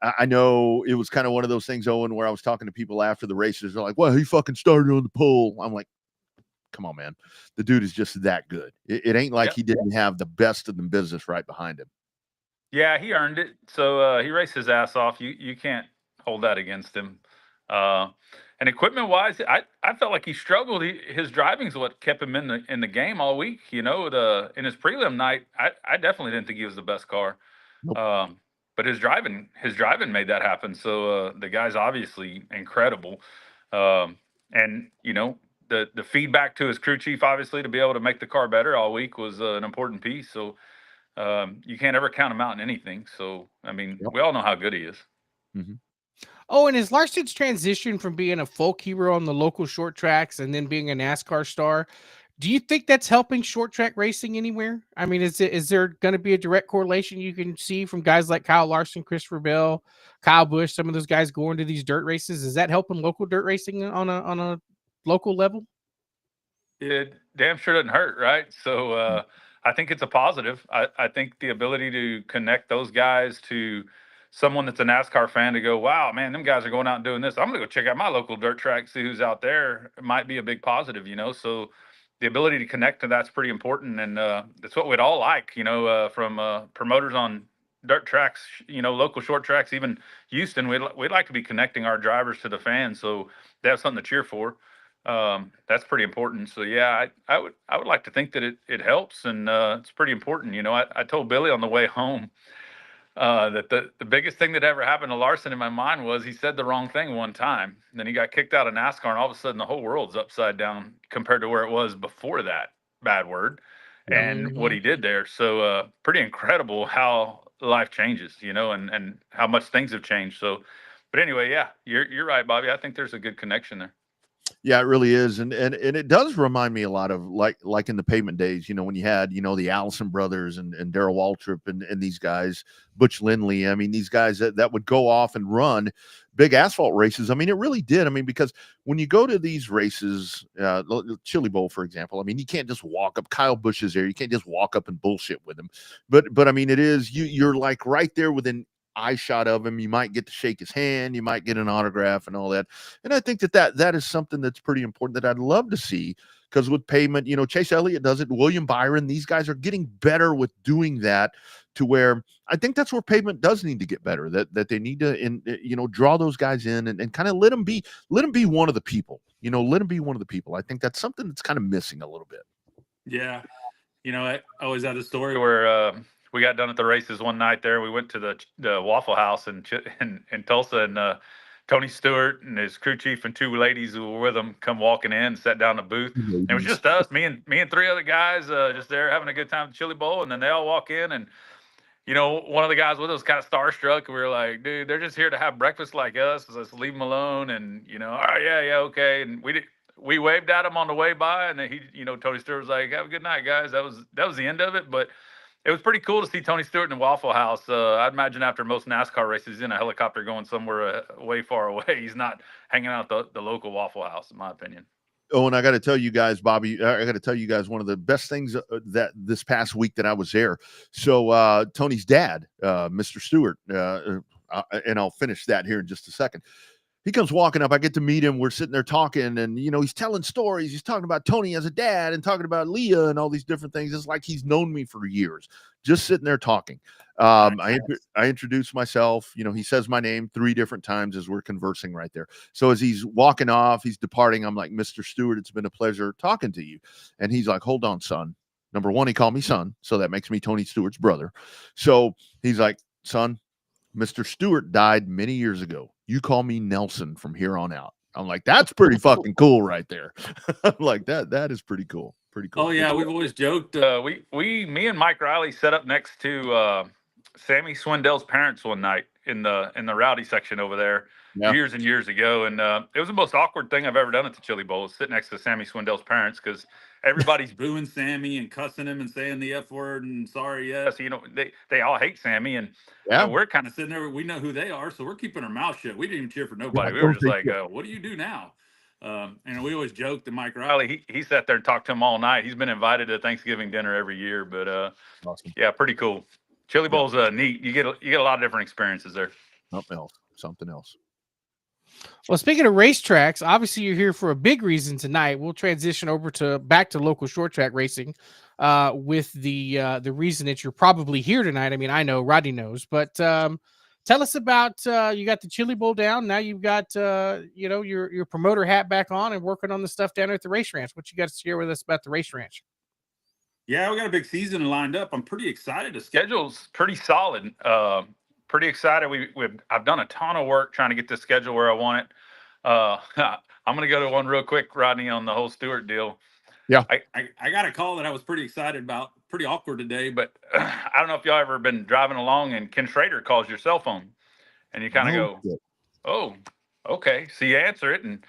I know it was kind of one of those things, Owen, where I was talking to people after the races. They're like, "Well, he fucking started on the pole." I'm like, "Come on, man. The dude is just that good. It ain't like he didn't have the best of the business right behind him." Yeah, he earned it. So he raced his ass off. You can't hold that against him. And equipment-wise, I felt like he struggled. His driving is what kept him in the game all week. In his prelim night, I definitely didn't think he was the best car. Nope. But his driving made that happen. So the guy's obviously incredible. And the feedback to his crew chief, obviously, to be able to make the car better all week was an important piece. So you can't ever count him out in anything. So, I mean, we all know how good he is. Mm-hmm. Oh, and is Larson's transition from being a folk hero on the local short tracks and then being a NASCAR star, do you think that's helping short track racing anywhere? I mean, is there going to be a direct correlation you can see from guys like Kyle Larson, Christopher Bell, Kyle Busch, some of those guys going to these dirt races? Is that helping local dirt racing on a local level? It damn sure doesn't hurt, right? So I think it's a positive. I think the ability to connect those guys to someone that's a NASCAR fan to go, wow, man, them guys are going out and doing this. I'm going to go check out my local dirt track, see who's out there. It might be a big positive, So the ability to connect to that's pretty important. And that's what we'd all like, from promoters on dirt tracks, local short tracks, even Houston. We'd like to be connecting our drivers to the fans, so they have something to cheer for. That's pretty important. So yeah, I would like to think that it helps, and it's pretty important. I told Billy on the way home, that the biggest thing that ever happened to Larson in my mind was he said the wrong thing one time. And then he got kicked out of NASCAR, and all of a sudden the whole world's upside down compared to where it was before that bad word and what he did there. So pretty incredible how life changes, and how much things have changed. So, but anyway, yeah, you're right, Bobby. I think there's a good connection there. Yeah, it really is. And it does remind me a lot of like in the pavement days, when you had, the Allison brothers and Darrell Waltrip and these guys, Butch Lindley. I mean, these guys that would go off and run big asphalt races. I mean, it really did. I mean, because when you go to these races, Chili Bowl, for example, I mean, you can't just walk up. Kyle Busch is there. You can't just walk up and bullshit with him. But I mean, it is, you're like right there within eye shot of him. You might get to shake his hand, you might get an autograph and all that. And I think that is something that's pretty important that I'd love to see, because with pavement, Chase Elliott does it, William Byron, these guys are getting better with doing that, to where I think that's where pavement does need to get better, that they need to draw those guys in and kind of let them be one of the people, let them be one of the people. I think that's something that's kind of missing a little bit. Yeah. I always had a story where we got done at the races one night there. We went to the Waffle House in Tulsa, and Tony Stewart and his crew chief and two ladies who were with him come walking in, sat down in the booth. And it was just us, me and three other guys, just there having a good time at the Chili Bowl. And then they all walk in, and one of the guys with us kind of starstruck. We were like, dude, they're just here to have breakfast like us. So let's leave them alone. And all right, yeah, okay. And we waved at him on the way by, and then Tony Stewart was like, have a good night, guys. That was the end of it. But it was pretty cool to see Tony Stewart in the Waffle House. I'd imagine after most NASCAR races, he's in a helicopter going somewhere way far away. He's not hanging out at the local Waffle House, in my opinion. Oh, and I got to tell you guys, Bobby, I got to tell you guys one of the best things that this past week that I was there. So Tony's dad, Mr. Stewart, and I'll finish that here in just a second. He comes walking up. I get to meet him. We're sitting there talking, and he's telling stories. He's talking about Tony as a dad and talking about Leah and all these different things. It's like he's known me for years, just sitting there talking. I introduce myself. He says my name 3 different times as we're conversing right there. So as he's walking off, he's departing, I'm like, Mr. Stewart, it's been a pleasure talking to you. And he's like, hold on, son. Number one, he called me son, so that makes me Tony Stewart's brother. So he's like, son, Mr. Stewart died many years ago. You call me Nelson from here on out. I'm like, that's pretty fucking cool right there. I'm like, that is pretty cool. Pretty cool. Oh yeah, we've always joked. Me and Mike Riley set up next to Sammy Swindell's parents one night in the rowdy section over there years and years ago, and it was the most awkward thing I've ever done at the Chili Bowl, is sit next to Sammy Swindell's parents, because everybody's booing Sammy and cussing him and saying the F word and sorry, yes. They all hate Sammy, and we're kind of sitting there. We know who they are, so we're keeping our mouth shut. We didn't even cheer for nobody. We were just like, what do you do now? And we always joked that Mike Riley, he sat there and talked to him all night. He's been invited to Thanksgiving dinner every year, but awesome. Yeah, pretty cool. Chili Bowl's neat. You get a lot of different experiences there. Something else. Well, speaking of racetracks, obviously you're here for a big reason tonight. We'll transition over back to local short track racing with the reason that you're probably here tonight. I mean, I know Rodney knows, but tell us about you got the Chili Bowl down. Now you've got your promoter hat back on and working on the stuff down at the race ranch. What you got to share with us about the race ranch? Yeah, we got a big season lined up. I'm pretty excited. The schedule's pretty solid. Pretty excited. I've done a ton of work trying to get this schedule where I want it. I'm going to go to one real quick, Rodney, on the whole Stewart deal. Yeah. I got a call that I was pretty excited about. Pretty awkward today, but I don't know if y'all ever been driving along and Ken Schrader calls your cell phone and you kind of go, oh, okay. So you answer it and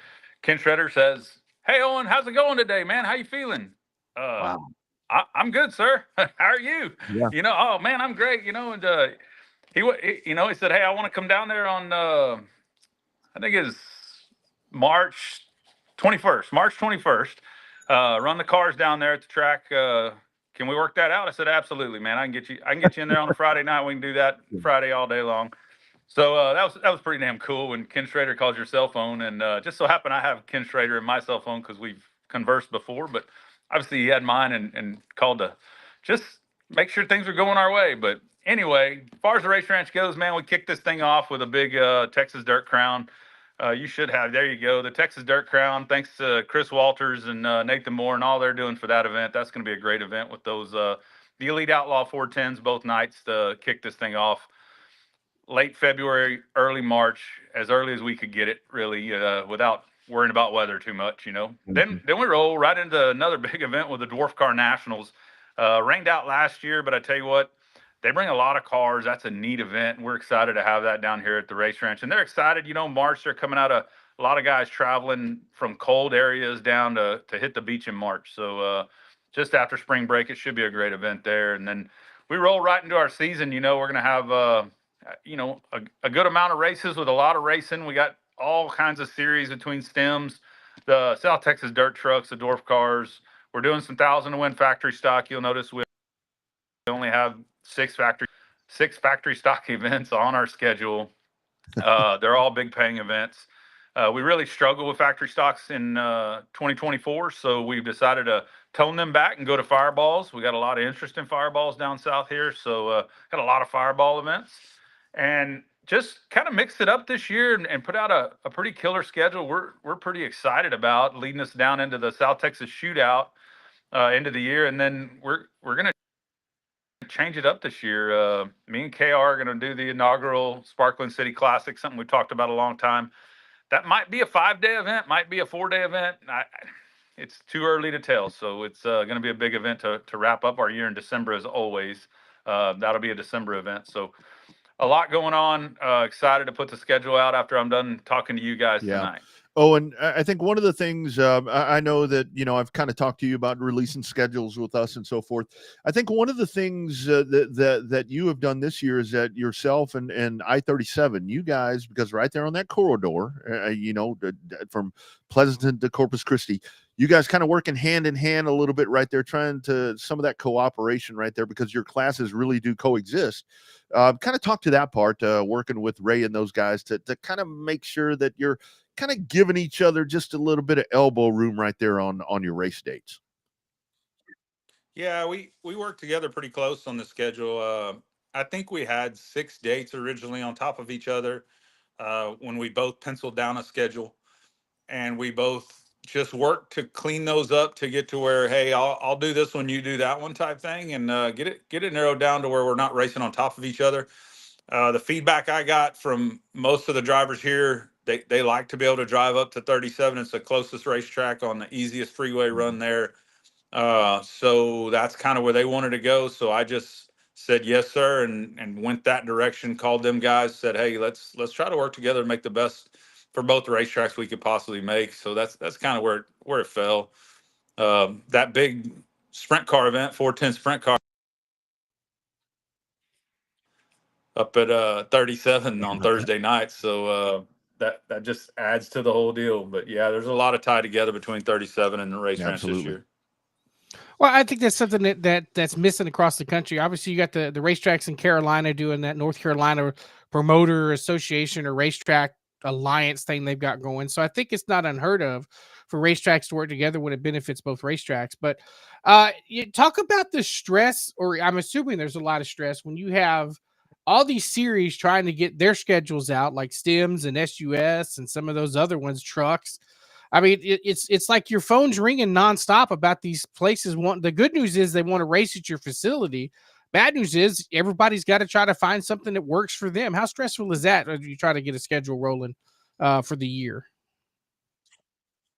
Ken Schrader says, hey, Owen, how's it going today, man? How you feeling? Wow. I'm good, sir. How are you? Yeah. Oh man, I'm great. And he said, hey, I want to come down there on, I think it's March 21st. Run the cars down there at the track. Can we work that out? I said, absolutely, man. I can get you in there on a Friday night. We can do that Friday all day long. So that was pretty damn cool when Ken Schrader calls your cell phone. And just so happened I have Ken Schrader in my cell phone because we've conversed before, but obviously he had mine and called to just make sure things are going our way. But anyway, as far as the race ranch goes, man, we kicked this thing off with a big Texas Dirt Crown. You should have, there you go, the Texas Dirt Crown. Thanks to Chris Walters and Nathan Moore and all they're doing for that event. That's going to be a great event with those the Elite Outlaw 410s both nights to kick this thing off. late February, early March, as early as we could get it, really, without worrying about weather too much, Then we roll right into another big event with the Dwarf Car Nationals. Rained out last year, but I tell you what, they bring a lot of cars. That's a neat event. We're excited to have that down here at the race ranch. And they're excited, March, they're coming out of a lot of guys traveling from cold areas down to hit the beach in March. So just after spring break, it should be a great event there. And then we roll right into our season. We're going to have, a good amount of races with a lot of racing. We got all kinds of series between stems, the South Texas dirt trucks, the dwarf cars. We're doing some 1,000-to-win factory stock. You'll notice we only have six factory stock events on our schedule. They're all big paying events. We really struggle with factory stocks in 2024, so we've decided to tone them back and go to fireballs. We got a lot of interest in fireballs down south here, so got a lot of fireball events, and just kind of mixed it up this year and put out a pretty killer schedule. We're pretty excited about leading us down into the South Texas Shootout end of the year, and then we're gonna change it up this year. Me and KR are going to do the inaugural Sparkling City Classic, something we talked about a long time. That might be a 5-day event, might be a 4-day event. It's too early to tell. So it's going to be a big event to wrap up our year in December, as always. That'll be a December event. So a lot going on. Excited to put the schedule out after I'm done talking to you guys tonight. Oh, and I think one of the things I know that, I've kind of talked to you about releasing schedules with us and so forth. I think one of the things that you have done this year is that yourself and I-37, you guys, because right there on that corridor, from Pleasanton to Corpus Christi, you guys kind of working hand in hand a little bit right there, trying to some of that cooperation right there, because your classes really do coexist. Kind of talk to that part, working with Ray and those guys to kind of make sure that you're kind of giving each other just a little bit of elbow room right there on your race dates. Yeah, we worked together pretty close on the schedule. I think we had 6 dates originally on top of each other when we both penciled down a schedule, and we both just worked to clean those up to get to where, hey, I'll do this one, you do that one type thing, and get it narrowed down to where we're not racing on top of each other. The feedback I got from most of the drivers here, they like to be able to drive up to 37. It's the closest racetrack on the easiest freeway run there. So that's kind of where they wanted to go. So I just said, yes, sir. And went that direction, called them guys, said, hey, let's try to work together and make the best for both the racetracks we could possibly make. So that's kind of where it fell. That big sprint car event, 410 sprint car, up at 37 on Thursday night. So that just adds to the whole deal. But yeah, there's a lot of tie together between 37 and the race ranch this year. Well, I think that's something that's missing across the country. Obviously, you got the racetracks in Carolina doing that North Carolina Promoter Association or Racetrack Alliance thing they've got going. So I think it's not unheard of for racetracks to work together when it benefits both racetracks. But you talk about the stress, or I'm assuming there's a lot of stress when you have all these series trying to get their schedules out, like Stems and SUS and some of those other ones, trucks. I mean, it's like your phone's ringing nonstop about these places. The good news is they want to race at your facility. Bad news is everybody's got to try to find something that works for them. How stressful is that as you try to get a schedule rolling for the year?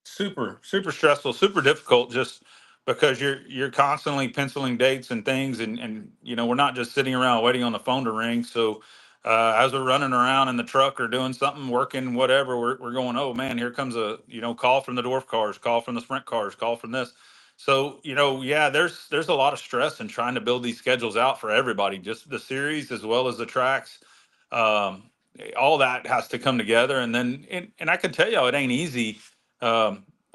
Super stressful, super difficult, just because you're constantly penciling dates and things, and we're not just sitting around waiting on the phone to ring. So as we're running around in the truck or doing something, working, whatever, we're going, oh man, here comes a call from the dwarf cars, call from the sprint cars, call from this. So yeah, there's a lot of stress in trying to build these schedules out for everybody, just the series as well as the tracks. All that has to come together, and then and I can tell you, it ain't easy.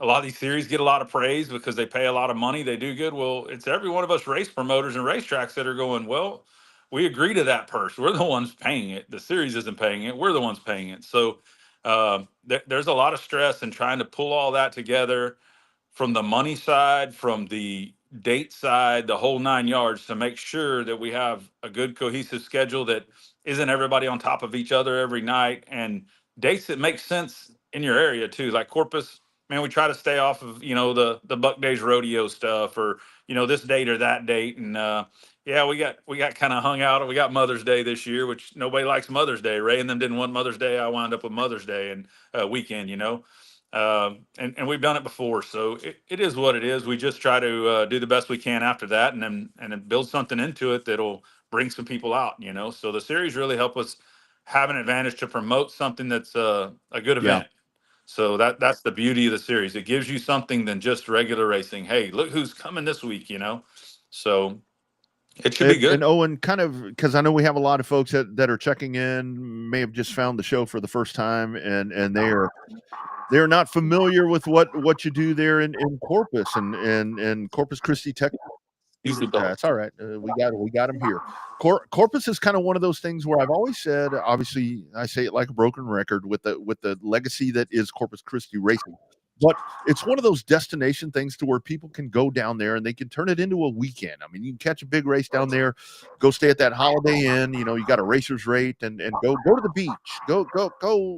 A lot of these series get a lot of praise because they pay a lot of money. They do good. Well, it's every one of us race promoters and racetracks that are going, well, we agree to that purse. We're the ones paying it. The series isn't paying it. We're the ones paying it. So there's a lot of stress in trying to pull all that together from the money side, from the date side, the whole 9 yards, to make sure that we have a good cohesive schedule that isn't everybody on top of each other every night, and dates that make sense in your area too. Like Corpus, man, we try to stay off of the Buck Days rodeo stuff, or this date or that date, and Yeah, we got kind of hung out. We got Mother's Day this year, which nobody likes Mother's Day. Ray and them didn't want Mother's Day. I wound up with Mother's Day and weekend, and we've done it before, so it is what it is. We just try to do the best we can after that, and then build something into it that'll bring some people out. So the series really help us have an advantage to promote something that's a good Yeah. event. So that's the beauty of the series. It gives you something than just regular racing. Hey, look who's coming this week. So. It should be good. And Owen, kind of, because I know we have a lot of folks that are checking in, may have just found the show for the first time, and they're not familiar with what you do there in Corpus and Corpus Christi, Texas. That's all right. We got him here. Corpus is kind of one of those things where I've always said, obviously, I say it like a broken record with the legacy that is Corpus Christi racing. But it's one of those destination things to where people can go down there and they can turn it into a weekend. I mean, you can catch a big race down there, go stay at that Holiday Inn. You got a racer's rate and go to the beach, go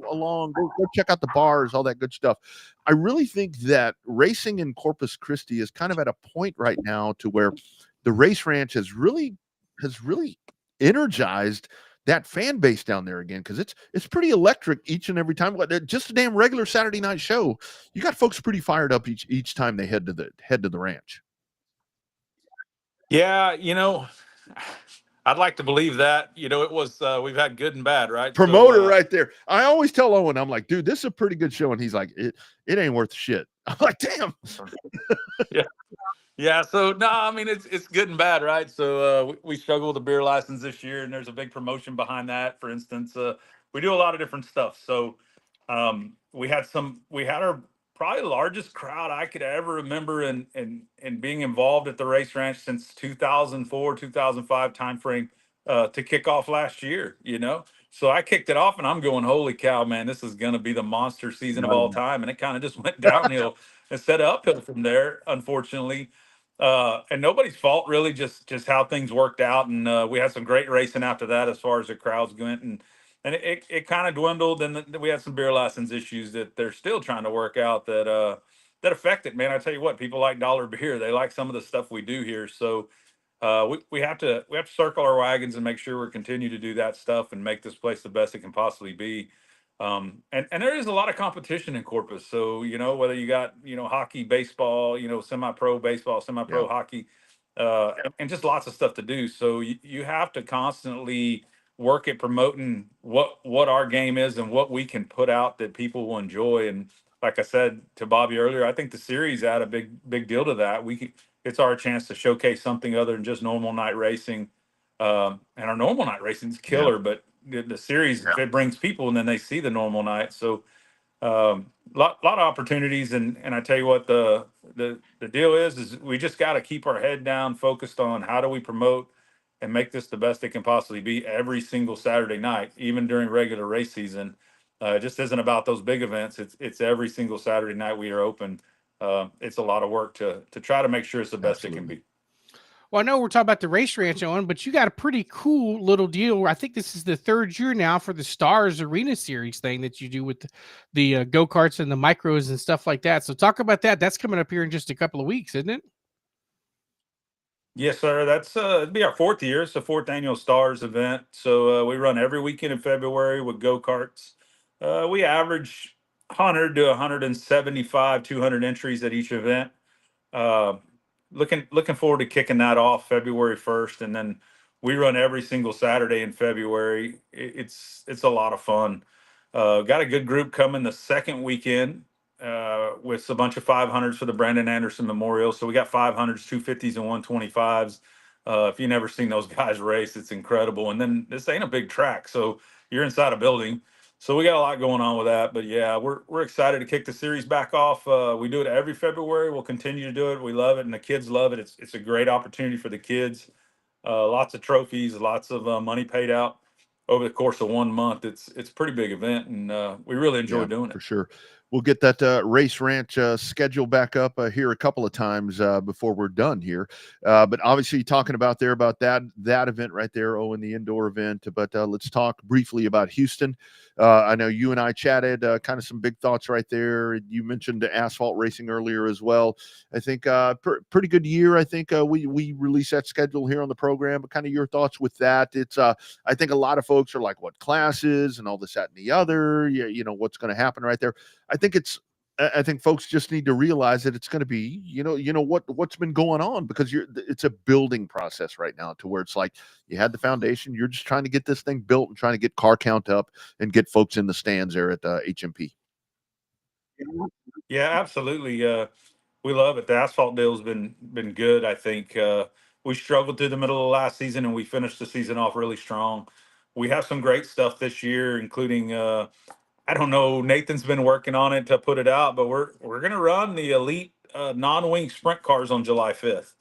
along, go check out the bars, all that good stuff. I really think that racing in Corpus Christi is kind of at a point right now to where the race ranch has really energized that fan base down there again, because it's pretty electric each and every time. Just a damn regular Saturday night show, you got folks pretty fired up each time they head to the ranch. Yeah, I'd like to believe that. It was we've had good and bad, right? Promoter right there. I always tell Owen, I'm like, dude, this is a pretty good show, and he's like, it ain't worth shit. I'm like, damn. Yeah. Yeah, so no, I mean it's good and bad, right? So we struggle with the beer license this year, and there's a big promotion behind that. For instance, we do a lot of different stuff. So we had our probably largest crowd I could ever remember in being involved at the race ranch since 2004, 2005 timeframe to kick off last year. So I kicked it off, and I'm going, holy cow, man, this is going to be the monster season of all time, and it kind of just went downhill instead of uphill from there, unfortunately. And nobody's fault, really, just how things worked out. And we had some great racing after that as far as the crowds went. And it kind of dwindled. And we had some beer license issues that they're still trying to work out that affect it, man. I tell you what, people like dollar beer. They like some of the stuff we do here. So we have to circle our wagons and make sure we continue to do that stuff and make this place the best it can possibly be. And there is a lot of competition in Corpus. So, whether you got, hockey, baseball, semi-pro baseball, semi-pro hockey, and just lots of stuff to do. So you have to constantly work at promoting what our game is and what we can put out that people will enjoy. And like I said to Bobby earlier, I think the series add a big deal to that. It's our chance to showcase something other than just normal night racing. And our normal night racing is killer, but the series, if it brings people and then they see the normal night. So lot of opportunities. And I tell you what, the deal is we just got to keep our head down, focused on how do we promote and make this the best it can possibly be every single Saturday night, even during regular race season. It just isn't about those big events. It's every single Saturday night we are open. It's a lot of work to try to make sure it's the best it can be. Well, I know we're talking about the race ranch, Owen, but you got a pretty cool little deal where I think this is the third year now for the Stars Arena Series thing that you do with the go-karts and the micros and stuff like that. So talk about that. That's coming up here in just a couple of weeks, isn't it? Yes, sir. That's it'll be our fourth year. It's the fourth annual Stars event. So we run every weekend in February with go-karts. We average 100 to 175, 200 entries at each event. Looking forward to kicking that off February 1st, and then we run every single Saturday in February. It's a lot of fun. Got a good group coming the second weekend with a bunch of 500s for the Brandon Anderson Memorial. So we got 500s, 250s, and 125s. If you've never seen those guys race, it's incredible. And then this ain't a big track, so you're inside a building. So we got a lot going on with that, but yeah, we're excited to kick the series back off. We do it every February. We'll continue to do it. We love it, and the kids love it. It's a great opportunity for the kids. Lots of trophies, lots of money paid out over the course of 1 month. It's a pretty big event, and we really enjoy doing it. For sure. We'll get that race ranch schedule back up here a couple of times before we're done here. But obviously talking about that event right there, in the indoor event. But let's talk briefly about Houston. I know you and I chatted, kind of some big thoughts right there. You mentioned the asphalt racing earlier as well. I think pretty good year. I think we release that schedule here on the program. But kind of your thoughts with that? It's I think a lot of folks are like, what classes and all this, that, and the other. You know what's going to happen right there. I think it's I think folks just need to realize that it's going to be, what's been going on, because it's a building process right now, to where it's like you had the foundation, you're just trying to get this thing built and trying to get car count up and get folks in the stands there at HMP. Yeah, absolutely. We love it. The asphalt deal's been good. I think we struggled through the middle of last season, and we finished the season off really strong. We have some great stuff this year, including I don't know. Nathan's been working on it to put it out, but we're gonna run the elite non-wing sprint cars on July 5th,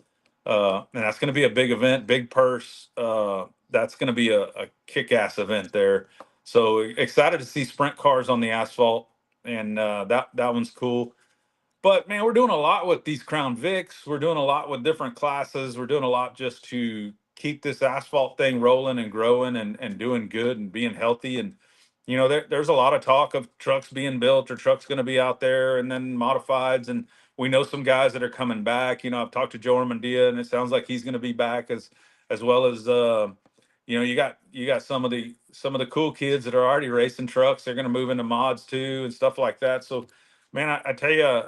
and that's gonna be a big event, big purse. That's gonna be a kick-ass event there. So excited to see sprint cars on the asphalt, and that one's cool. But man, we're doing a lot with these Crown Vics. We're doing a lot with different classes. We're doing a lot just to keep this asphalt thing rolling and growing and doing good and being healthy. And there's a lot of talk of trucks being built or trucks going to be out there and then modifieds. And we know some guys that are coming back. I've talked to Joe Armandia, and it sounds like he's going to be back as well as you got some of the cool kids that are already racing trucks. They're going to move into mods too and stuff like that. So man, I tell you,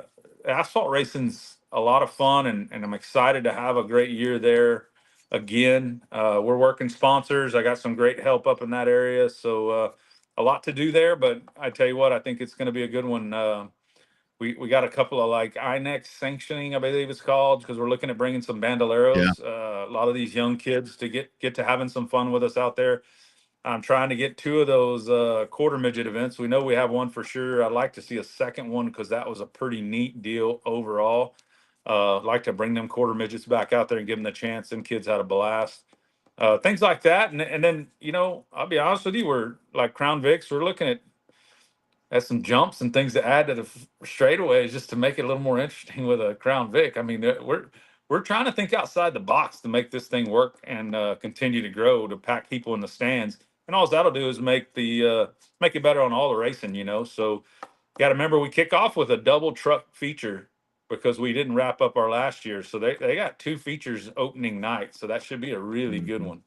asphalt racing's a lot of fun, and I'm excited to have a great year there again. We're working sponsors. I got some great help up in that area, so a lot to do there. But I tell you what, I think it's going to be a good one. We got a couple of like INEX sanctioning, I believe it's called, because we're looking at bringing some bandoleros. A lot of these young kids to get to having some fun with us out there. I'm trying to get two of those quarter midget events. We know we have one for sure. I'd like to see a second one, because that was a pretty neat deal overall. I'd like to bring them quarter midgets back out there and give them the chance. Them kids had a blast. Things like that. And then, I'll be honest with you, we're like Crown Vics, we're looking at some jumps and things to add to the straightaways just to make it a little more interesting with a Crown Vic. I mean, we're trying to think outside the box to make this thing work and continue to grow, to pack people in the stands. And all that'll do is make it better on all the racing, So got to remember, we kick off with a double truck feature because we didn't wrap up our last year. So they got two features opening night. So that should be a really good one.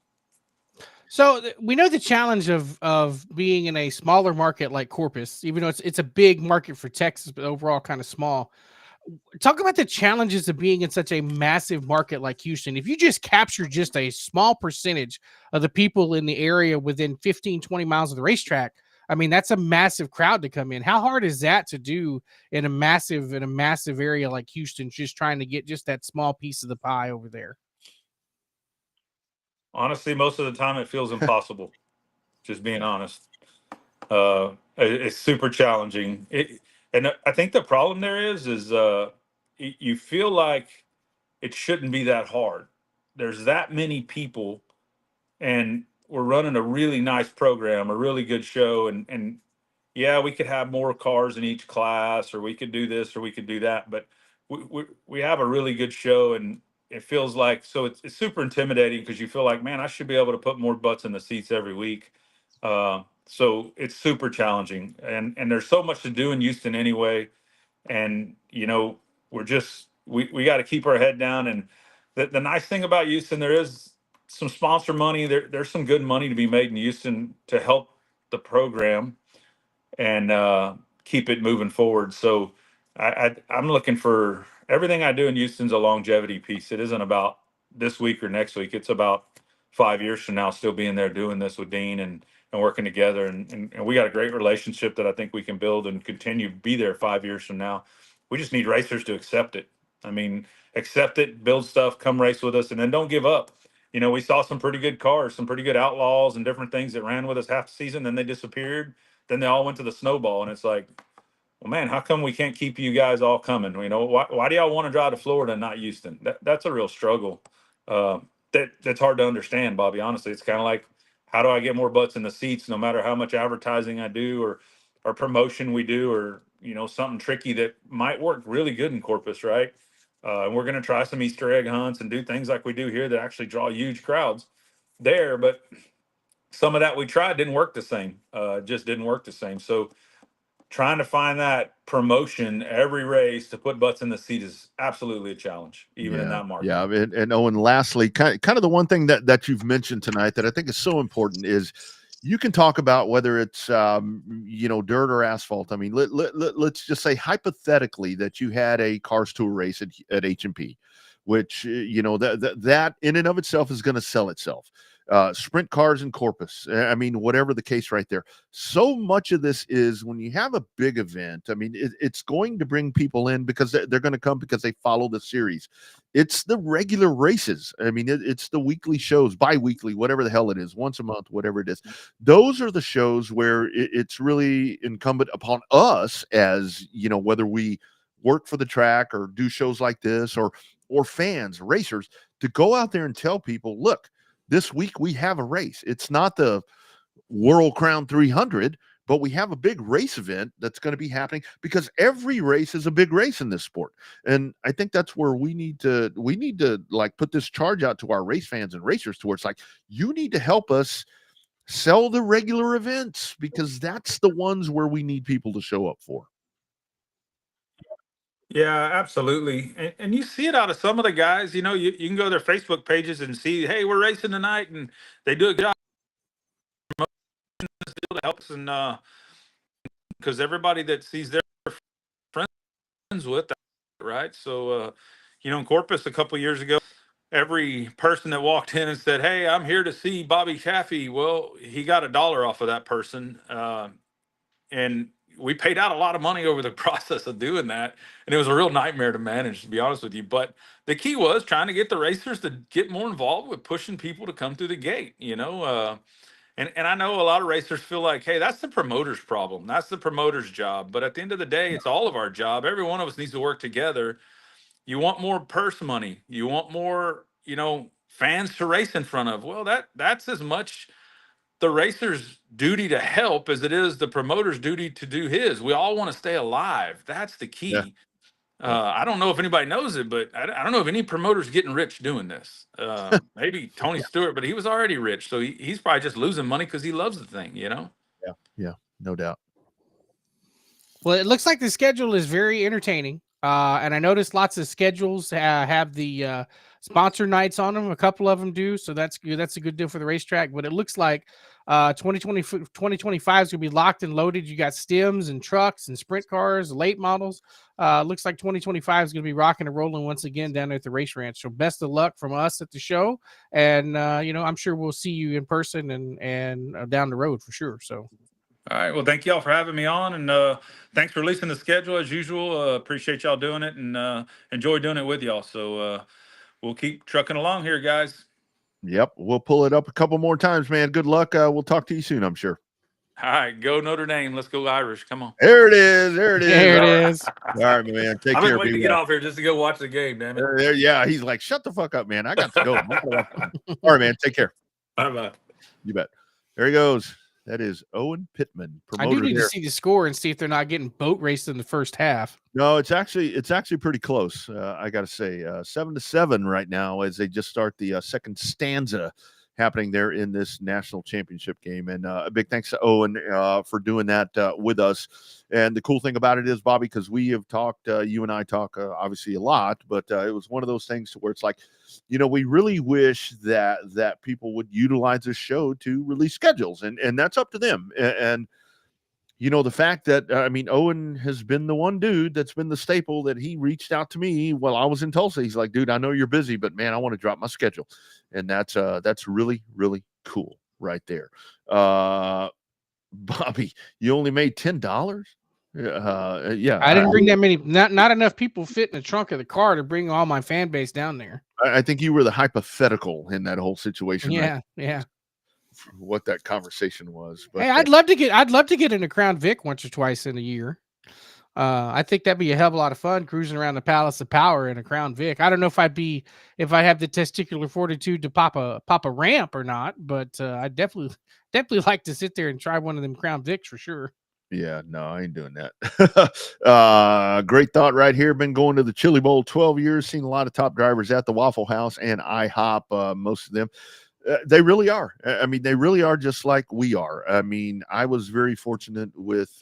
So we know the challenge of being in a smaller market like Corpus, even though it's a big market for Texas, but overall kind of small. Talk about the challenges of being in such a massive market like Houston. If you just capture just a small percentage of the people in the area within 15, 20 miles of the racetrack, I mean, that's a massive crowd to come in. How hard is that to do in a massive area like Houston, just trying to get just that small piece of the pie over there? Honestly, most of the time it feels impossible. Just being honest. It's super challenging. And I think the problem there is you feel like it shouldn't be that hard. There's that many people, and we're running a really nice program, a really good show, and yeah, we could have more cars in each class, or we could do this, or we could do that, but we have a really good show, and it feels like, so it's super intimidating, because you feel like, man, I should be able to put more butts in the seats every week. So it's super challenging, and there's so much to do in Houston anyway. And we got to keep our head down. And the nice thing about Houston, there is some sponsor money. There's some good money to be made in Houston to help the program and keep it moving forward. So I'm looking for everything I do in Houston's a longevity piece. It isn't about this week or next week. It's about 5 years from now, still being there doing this with Dean and working together. And we got a great relationship that I think we can build and continue to be there 5 years from now. We just need racers to accept it. I mean, accept it, build stuff, come race with us, and then don't give up. We saw some pretty good cars, some pretty good outlaws and different things that ran with us half the season. Then they disappeared. Then they all went to the snowball. And it's like, well, man, how come we can't keep you guys all coming? Why do y'all want to drive to Florida and not Houston? That's a real struggle. That's hard to understand, Bobby. Honestly, it's kind of like, how do I get more butts in the seats, no matter how much advertising I do or promotion we do, or something tricky that might work really good in Corpus, right? And we're going to try some Easter egg hunts and do things like we do here that actually draw huge crowds there. But some of that we tried didn't work the same. Just didn't work the same. So trying to find that promotion every race to put butts in the seat is absolutely a challenge, even in that market. Yeah, and Owen, lastly, kind of the one thing that you've mentioned tonight that I think is so important is you can talk about whether it's dirt or asphalt. I mean, let's just say hypothetically that you had a Cars Tour race at H&P, which that in and of itself is going to sell itself. Sprint cars in Corpus. I mean, whatever the case right there. So much of this is when you have a big event, I mean, it's going to bring people in because they're going to come because they follow the series. It's the regular races. I mean, it's the weekly shows, bi-weekly, whatever the hell it is, once a month, whatever it is. Those are the shows where it's really incumbent upon us as, whether we work for the track or do shows like this or fans, racers, to go out there and tell people, look, this week we have a race. It's not the World Crown 300, but we have a big race event that's going to be happening because every race is a big race in this sport. And I think that's where we need to like put this charge out to our race fans and racers to where it's like, you need to help us sell the regular events because that's the ones where we need people to show up for. Yeah, absolutely. And you see it out of some of the guys, you can go to their Facebook pages and see, hey, we're racing tonight, and they do a good job that helps, and because everybody that sees their friends with that, right? So in Corpus a couple years ago, every person that walked in and said, hey, I'm here to see Bobby Chaffee, well, he got $1 off of that person, and we paid out a lot of money over the process of doing that. And it was a real nightmare to manage, to be honest with you. But the key was trying to get the racers to get more involved with pushing people to come through the gate, and I know a lot of racers feel like, hey, that's the promoter's problem. That's the promoter's job. But at the end of the day, it's all of our job. Every one of us needs to work together. You want more purse money. You want more, fans to race in front of. Well, that's as much the racer's duty to help as it is the promoter's duty to do his. We all want to stay alive. That's the key. Yeah. I don't know if anybody knows it, but I don't know if any promoter's getting rich doing this. Maybe Tony Stewart, but he was already rich. So he's probably just losing money because he loves the thing, Yeah, no doubt. Well, it looks like the schedule is very entertaining. And I noticed lots of schedules have the sponsor nights on them. A couple of them do. So that's good. That's a good deal for the racetrack. But it looks like 2025 is going to be locked and loaded. You got stems and trucks and sprint cars, late models. Looks like 2025 is going to be rocking and rolling once again down at the race ranch. So best of luck from us at the show. And, I'm sure we'll see you in person and down the road for sure. So. All right. Well, thank y'all for having me on, and thanks for releasing the schedule as usual. Appreciate y'all doing it, and enjoy doing it with y'all. So we'll keep trucking along here, guys. Yep, we'll pull it up a couple more times, man. Good luck. We'll talk to you soon, I'm sure. All right, go Notre Dame. Let's go Irish. Come on. There it is. There it is. There it is. All right, man. Take I've care. been waiting to get off here just to go watch the game, damn it. Yeah, he's like, shut the fuck up, man. I got to go. All right, man. Take care. Bye-bye. You bet. There he goes. That is Owen Pittman. I do need to see the score and see if they're not getting boat raced in the first half. No, it's actually pretty close. I got to say, 7-7 right now as they just start the second stanza happening there in this national championship game. And a big thanks to Owen for doing that with us. And the cool thing about it is, Bobby, because we have talked, you and I talk obviously a lot, but it was one of those things to where it's like, we really wish that people would utilize this show to release schedules, and that's up to them. And the fact that, Owen has been the one dude that's been the staple that he reached out to me while I was in Tulsa. He's like, dude, I know you're busy, but man, I want to drop my schedule. And that's really, really cool right there. Bobby, you only made $10? Yeah. I didn't bring that many, not enough people fit in the trunk of the car to bring all my fan base down there. I think you were the hypothetical in that whole situation. Yeah. Right? Yeah. What that conversation was. But, hey, I'd love to get into Crown Vic once or twice in a year. I think that'd be a hell of a lot of fun cruising around the Palace of Power in a Crown Vic. I don't know if I have the testicular fortitude to pop a ramp or not, but I definitely like to sit there and try one of them Crown Vics for sure. Yeah, no, I ain't doing that. Great thought right here. Been going to the Chili Bowl 12 years, seen a lot of top drivers at the Waffle House and IHOP, most of them. They really are. I mean, they really are just like we are. I mean, I was very fortunate with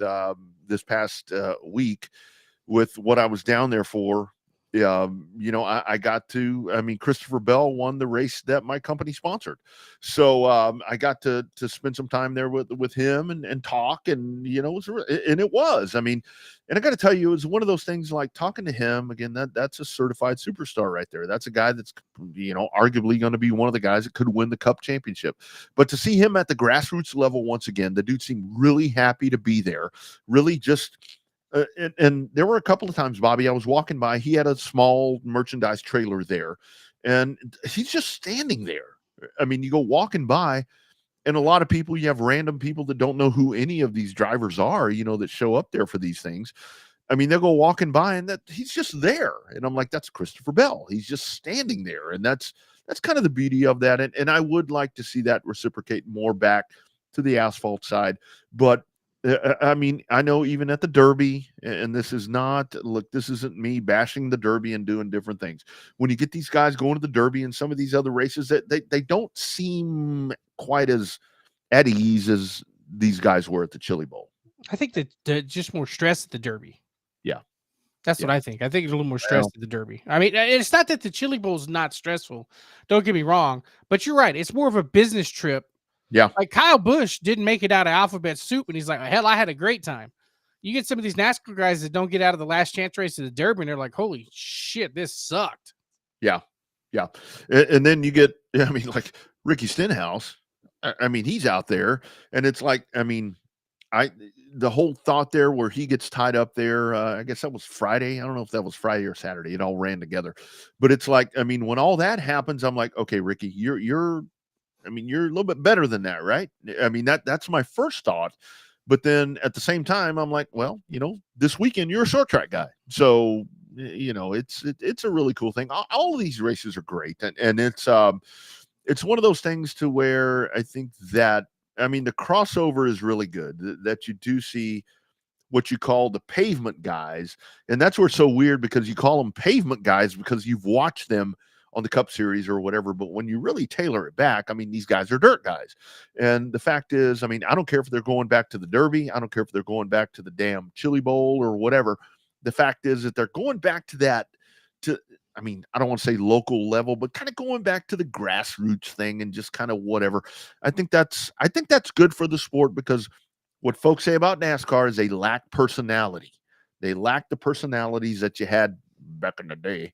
this past week with what I was down there for. I got to, I mean, Christopher Bell won the race that my company sponsored. So I got to spend some time there with him and talk, and, it was, I mean, and I got to tell you, it was one of those things like talking to him again, that's a certified superstar right there. That's a guy that's, arguably going to be one of the guys that could win the cup championship. But to see him at the grassroots level, once again, the dude seemed really happy to be there, really just, and there were a couple of times, Bobby, I was walking by. He had a small merchandise trailer there, and he's just standing there. I mean, you go walking by, and a lot of people, you have random people that don't know who any of these drivers are, that show up there for these things. I mean, they'll go walking by, and that he's just there, and I'm like, that's Christopher Bell. He's just standing there, and that's kind of the beauty of that. And I would like to see that reciprocate more back to the asphalt side, but. I mean, I know even at the Derby, and this isn't me bashing the Derby and doing different things. When you get these guys going to the Derby and some of these other races, that they don't seem quite as at ease as these guys were at the Chili Bowl. I think that just more stress at the Derby. Yeah. That's what I think. I think it's a little more stress at the Derby. I mean, it's not that the Chili Bowl is not stressful. Don't get me wrong, but you're right. It's more of a business trip. Yeah. Like Kyle Busch didn't make it out of alphabet soup, and he's like, hell, I had a great time. You get some of these NASCAR guys that don't get out of the last chance race of the Derby, and they're like, holy shit, this sucked. Yeah. Yeah. And then you get, I mean, like Ricky Stenhouse. I mean, he's out there, and it's like, I mean, the whole thought there where he gets tied up there, I guess that was Friday. I don't know if that was Friday or Saturday. It all ran together. But it's like, I mean, when all that happens, I'm like, okay, Ricky, you're a little bit better than that, right? I mean, that's my first thought. But then at the same time, I'm like, well, this weekend you're a short track guy. So, it's a really cool thing. All of these races are great. And it's one of those things to where I think that, I mean, the crossover is really good, that you do see what you call the pavement guys. And that's where it's so weird, because you call them pavement guys because you've watched them on the Cup Series or whatever. But when you really tailor it back, I mean, these guys are dirt guys. And the fact is, I mean, I don't care if they're going back to the Derby. I don't care if they're going back to the damn Chili Bowl or whatever. The fact is that they're going back to that, I mean, I don't want to say local level, but kind of going back to the grassroots thing and just kind of whatever. I think that's good for the sport, because what folks say about NASCAR is they lack personality. They lack the personalities that you had back in the day.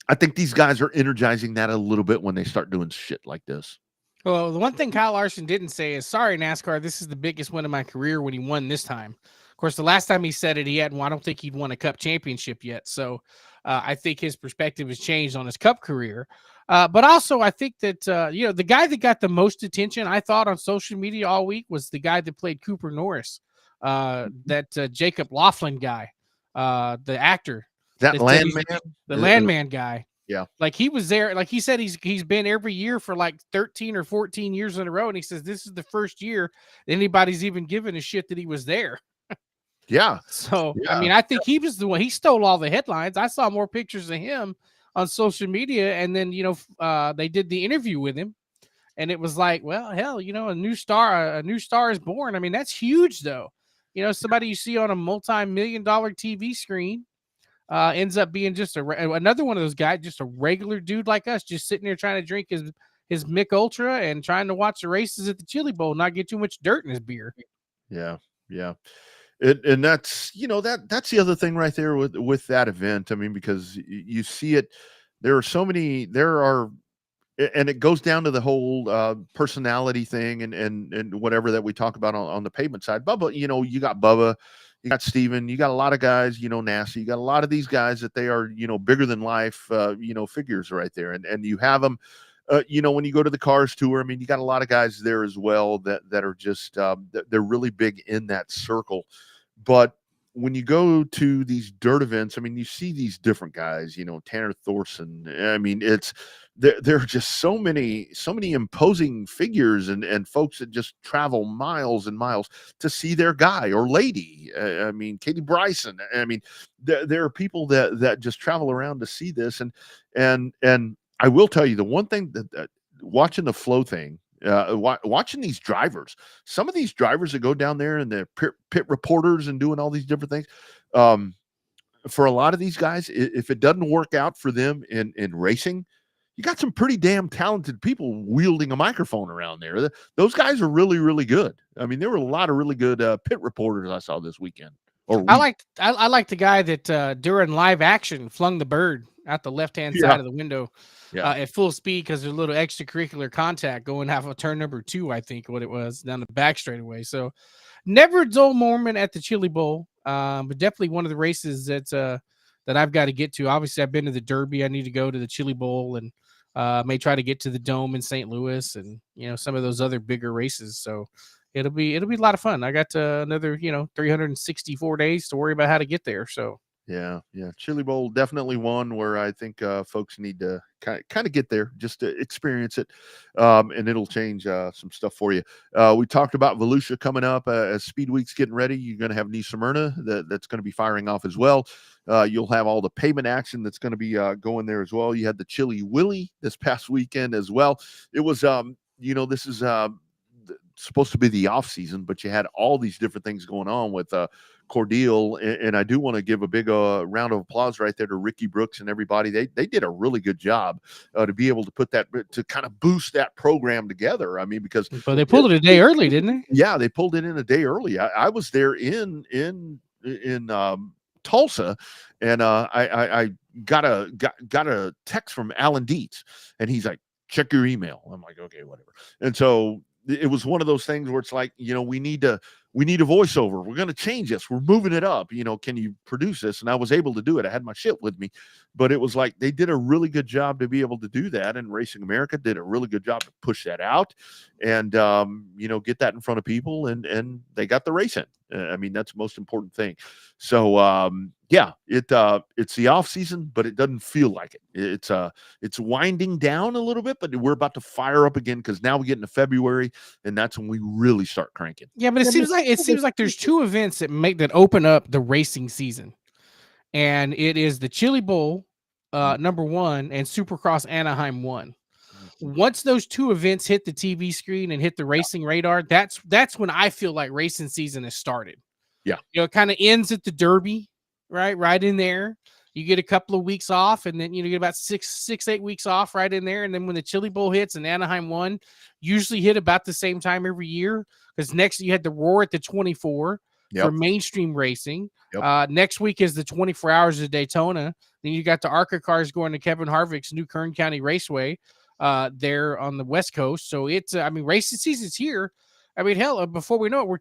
I think these guys are energizing that a little bit when they start doing shit like this. Well, the one thing Kyle Larson didn't say is, sorry, NASCAR, this is the biggest win of my career when he won this time. Of course, the last time he said it, I don't think he'd won a cup championship yet. So I think his perspective has changed on his cup career. But also, I think that, the guy that got the most attention, I thought, on social media all week was the guy that played Cooper Norris, that Jacob Laughlin guy, the actor. That Landman? The Landman guy. Yeah. Like he was there. Like he said, he's been every year for like 13 or 14 years in a row. And he says, this is the first year anybody's even given a shit that he was there. Yeah. So, yeah. I mean, I think he was the one. He stole all the headlines. I saw more pictures of him on social media. And then, they did the interview with him. And it was like, well, hell, a new star is born. I mean, that's huge, though. Somebody you see on a multi-million-dollar TV screen ends up being just another one of those guys, just a regular dude like us, just sitting there trying to drink his Mick Ultra and trying to watch the races at the Chili Bowl, not get too much dirt in his beer. Yeah. Yeah. And that's, that's the other thing right there with that event. I mean, because you see it, and it goes down to the whole personality thing and whatever that we talk about on the pavement side. Bubba, you got Bubba, you got Steven, you got a lot of guys, Nasty, you got a lot of these guys that they are, bigger than life, figures right there. And you have them, when you go to the Cars Tour, I mean, you got a lot of guys there as well that are just, they're really big in that circle. But when you go to these dirt events, I mean, you see these different guys, Tanner Thorson. I mean, there are just so many imposing figures and folks that just travel miles and miles to see their guy or lady. I mean, Katie Bryson. I mean, there are people that just travel around to see this. And I will tell you, the one thing that watching the flow thing, watching these drivers, some of these drivers that go down there and the pit reporters and doing all these different things. For a lot of these guys, if it doesn't work out for them in racing, you got some pretty damn talented people wielding a microphone around there. Those guys are really, really good. I mean, there were a lot of really good pit reporters I saw this weekend. I like the guy that during live action flung the bird out the left-hand side of the window at full speed because there's a little extracurricular contact going half of turn number 2, I think what it was, down the back straightaway. So never a dull moment at the Chili Bowl, but definitely one of the races that I've got to get to. Obviously, I've been to the Derby. I need to go to the Chili Bowl and may try to get to the Dome in St. Louis and, some of those other bigger races. So it'll be a lot of fun. I got another, 364 days to worry about how to get there. So yeah. Chili Bowl, definitely one where I think folks need to kind of get there just to experience it. And it'll change some stuff for you. We talked about Volusia coming up as Speed Week's getting ready. You're going to have New Smyrna that's going to be firing off as well. You'll have all the pavement action that's going to be going there as well. You had the Chili Willy this past weekend as well. It was, this is supposed to be the off season, but you had all these different things going on with Cordeal, and I do want to give a big round of applause right there to Ricky Brooks and everybody. They did a really good job to be able to put that, to kind of boost that program together. I mean, because they pulled it a day early, didn't they? Yeah, they pulled it in a day early. I was there in Tulsa, and I got a text from Alan Dietz, and he's like, check your email. I'm like, okay, whatever. And so it was one of those things where it's like, we need a voiceover. We're going to change this. We're moving it up. Can you produce this? And I was able to do it. I had my shit with me, but it was like, they did a really good job to be able to do that. And Racing America did a really good job to push that out and, get that in front of people, and they got the race in. I mean, that's the most important thing. So, it's the off season, but it doesn't feel like it. It's winding down a little bit, but we're about to fire up again because now we get into February, and that's when we really start cranking. Yeah, but it seems like there's 2 events that open up the racing season, and it is the Chili Bowl, number 1, and Supercross Anaheim 1. Once those 2 events hit the TV screen and hit the racing radar, that's when I feel like racing season has started. Yeah, it kind of ends at the Derby. Right in there. You get a couple of weeks off, and then you get about 6-8 weeks off right in there. And then when the Chili Bowl hits and Anaheim 1 usually hit about the same time every year, because next you had the Roar at the 24 for mainstream racing. Next week is the 24 Hours of Daytona. Then you got the ARCA cars going to Kevin Harvick's New Kern County Raceway there on the West Coast. So it's racing season's here. I mean, hell, before we know it, we're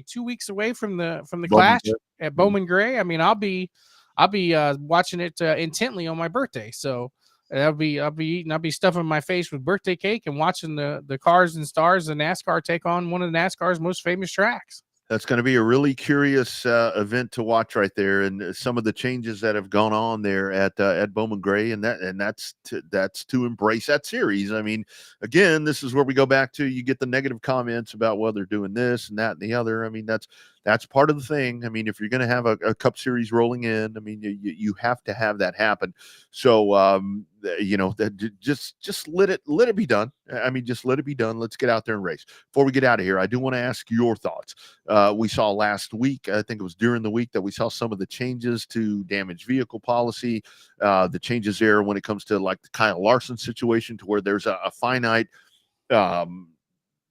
2 weeks away from the Clash at Bowman Gray. I mean, I'll be watching it intently on my birthday. So I'll be stuffing my face with birthday cake and watching the Cars and Stars of NASCAR take on one of NASCAR's most famous tracks. That's going to be a really curious event to watch right there, and some of the changes that have gone on there at Bowman Gray, and that's to embrace that series. I mean, again, this is where we go back to, you get the negative comments about, well, they're doing this and that and the other. I mean, that's part of the thing. I mean, if you're going to have a Cup Series rolling in, I mean, you have to have that happen. So, just let it be done. I mean, just let it be done. Let's get out there and race. Before we get out of here, I do want to ask your thoughts. We saw last week, I think it was during the week, that we saw some of the changes to damaged vehicle policy, the changes there when it comes to like the Kyle Larson situation, to where there's a finite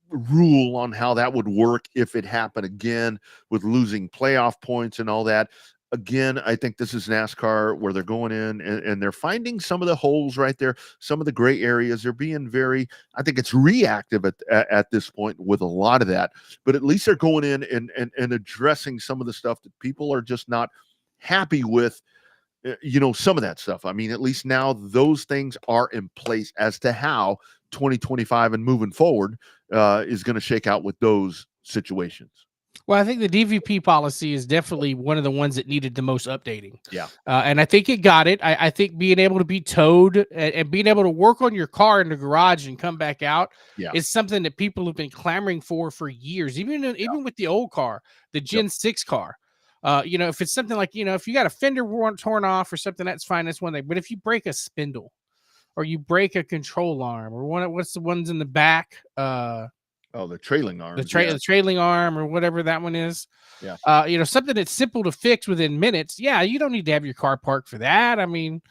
rule on how that would work if it happened again, with losing playoff points and all that. Again, I think this is NASCAR where they're going in and they're finding some of the holes right there, some of the gray areas. They're being I think it's reactive at this point with a lot of that, but at least they're going in and addressing some of the stuff that people are just not happy with, some of that stuff. I mean, at least now those things are in place as to how 2025 and moving forward is going to shake out with those situations. Well, I think the DVP policy is definitely one of the ones that needed the most updating. Yeah. And I think it got it. I think being able to be towed and being able to work on your car in the garage and come back out is something that people have been clamoring for years, even with the old car, the Gen 6 car. If it's something like, if you got a fender torn off or something, that's fine. That's one thing. But if you break a spindle or you break a control arm, or what's the ones in the back? Oh, the trailing arms. The trailing arm, or whatever that one is. Yeah. Something that's simple to fix within minutes. Yeah, you don't need to have your car parked for that. I mean,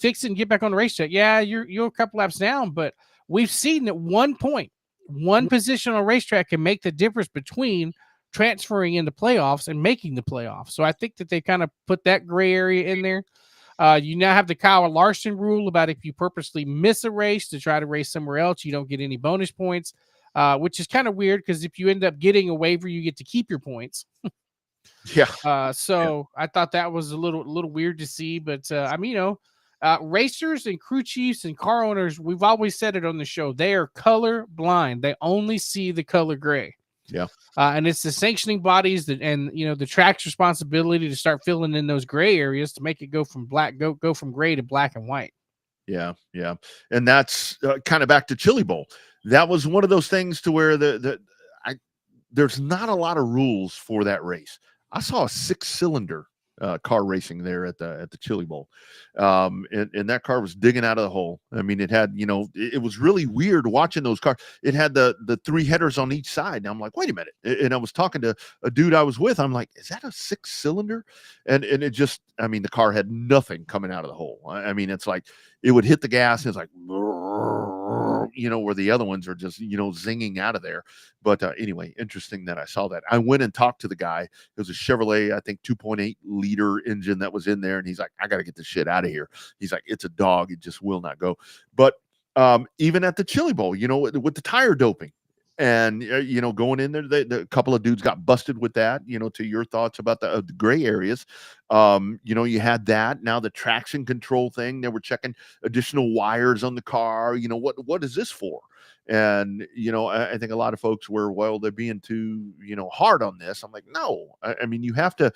fix it and get back on the racetrack. Yeah, you're a couple laps down, but we've seen at one point, one position on a racetrack can make the difference between transferring into playoffs and making the playoffs. So I think that they kind of put that gray area in there. You now have the Kyle Larson rule about if you purposely miss a race to try to race somewhere else, you don't get any bonus points, which is kind of weird because if you end up getting a waiver, you get to keep your points. Yeah. So I thought that was a little weird to see, but racers and crew chiefs and car owners, we've always said it on the show, they are color blind. They only see the color gray. Yeah. And it's the sanctioning bodies and the track's responsibility to start filling in those gray areas to make it go from go from gray to black and white. Yeah. Yeah. And that's kind of back to Chili Bowl. That was one of those things to where there's not a lot of rules for that race. I saw a 6-cylinder car racing there at the Chili Bowl. And that car was digging out of the hole. I mean, it had, it was really weird watching those cars. It had the 3 headers on each side. And I'm like, wait a minute. And I was talking to a dude I was with. I'm like, is that a 6-cylinder? And it just, I mean, the car had nothing coming out of the hole. I mean, it's like it would hit the gas and it's like, where the other ones are just, zinging out of there. But anyway, interesting that I saw that. I went and talked to the guy. It was a Chevrolet, I think 2.8 liter engine that was in there. And he's like, I got to get this shit out of here. He's like, it's a dog. It just will not go. But even at the Chili Bowl, with the tire doping and, going in there, the couple of dudes got busted with that, to your thoughts about the gray areas. You had that. Now the traction control thing, they were checking additional wires on the car. What is this for? And, I think a lot of folks were, well, they're being too, hard on this. I'm like, no, I mean, you have to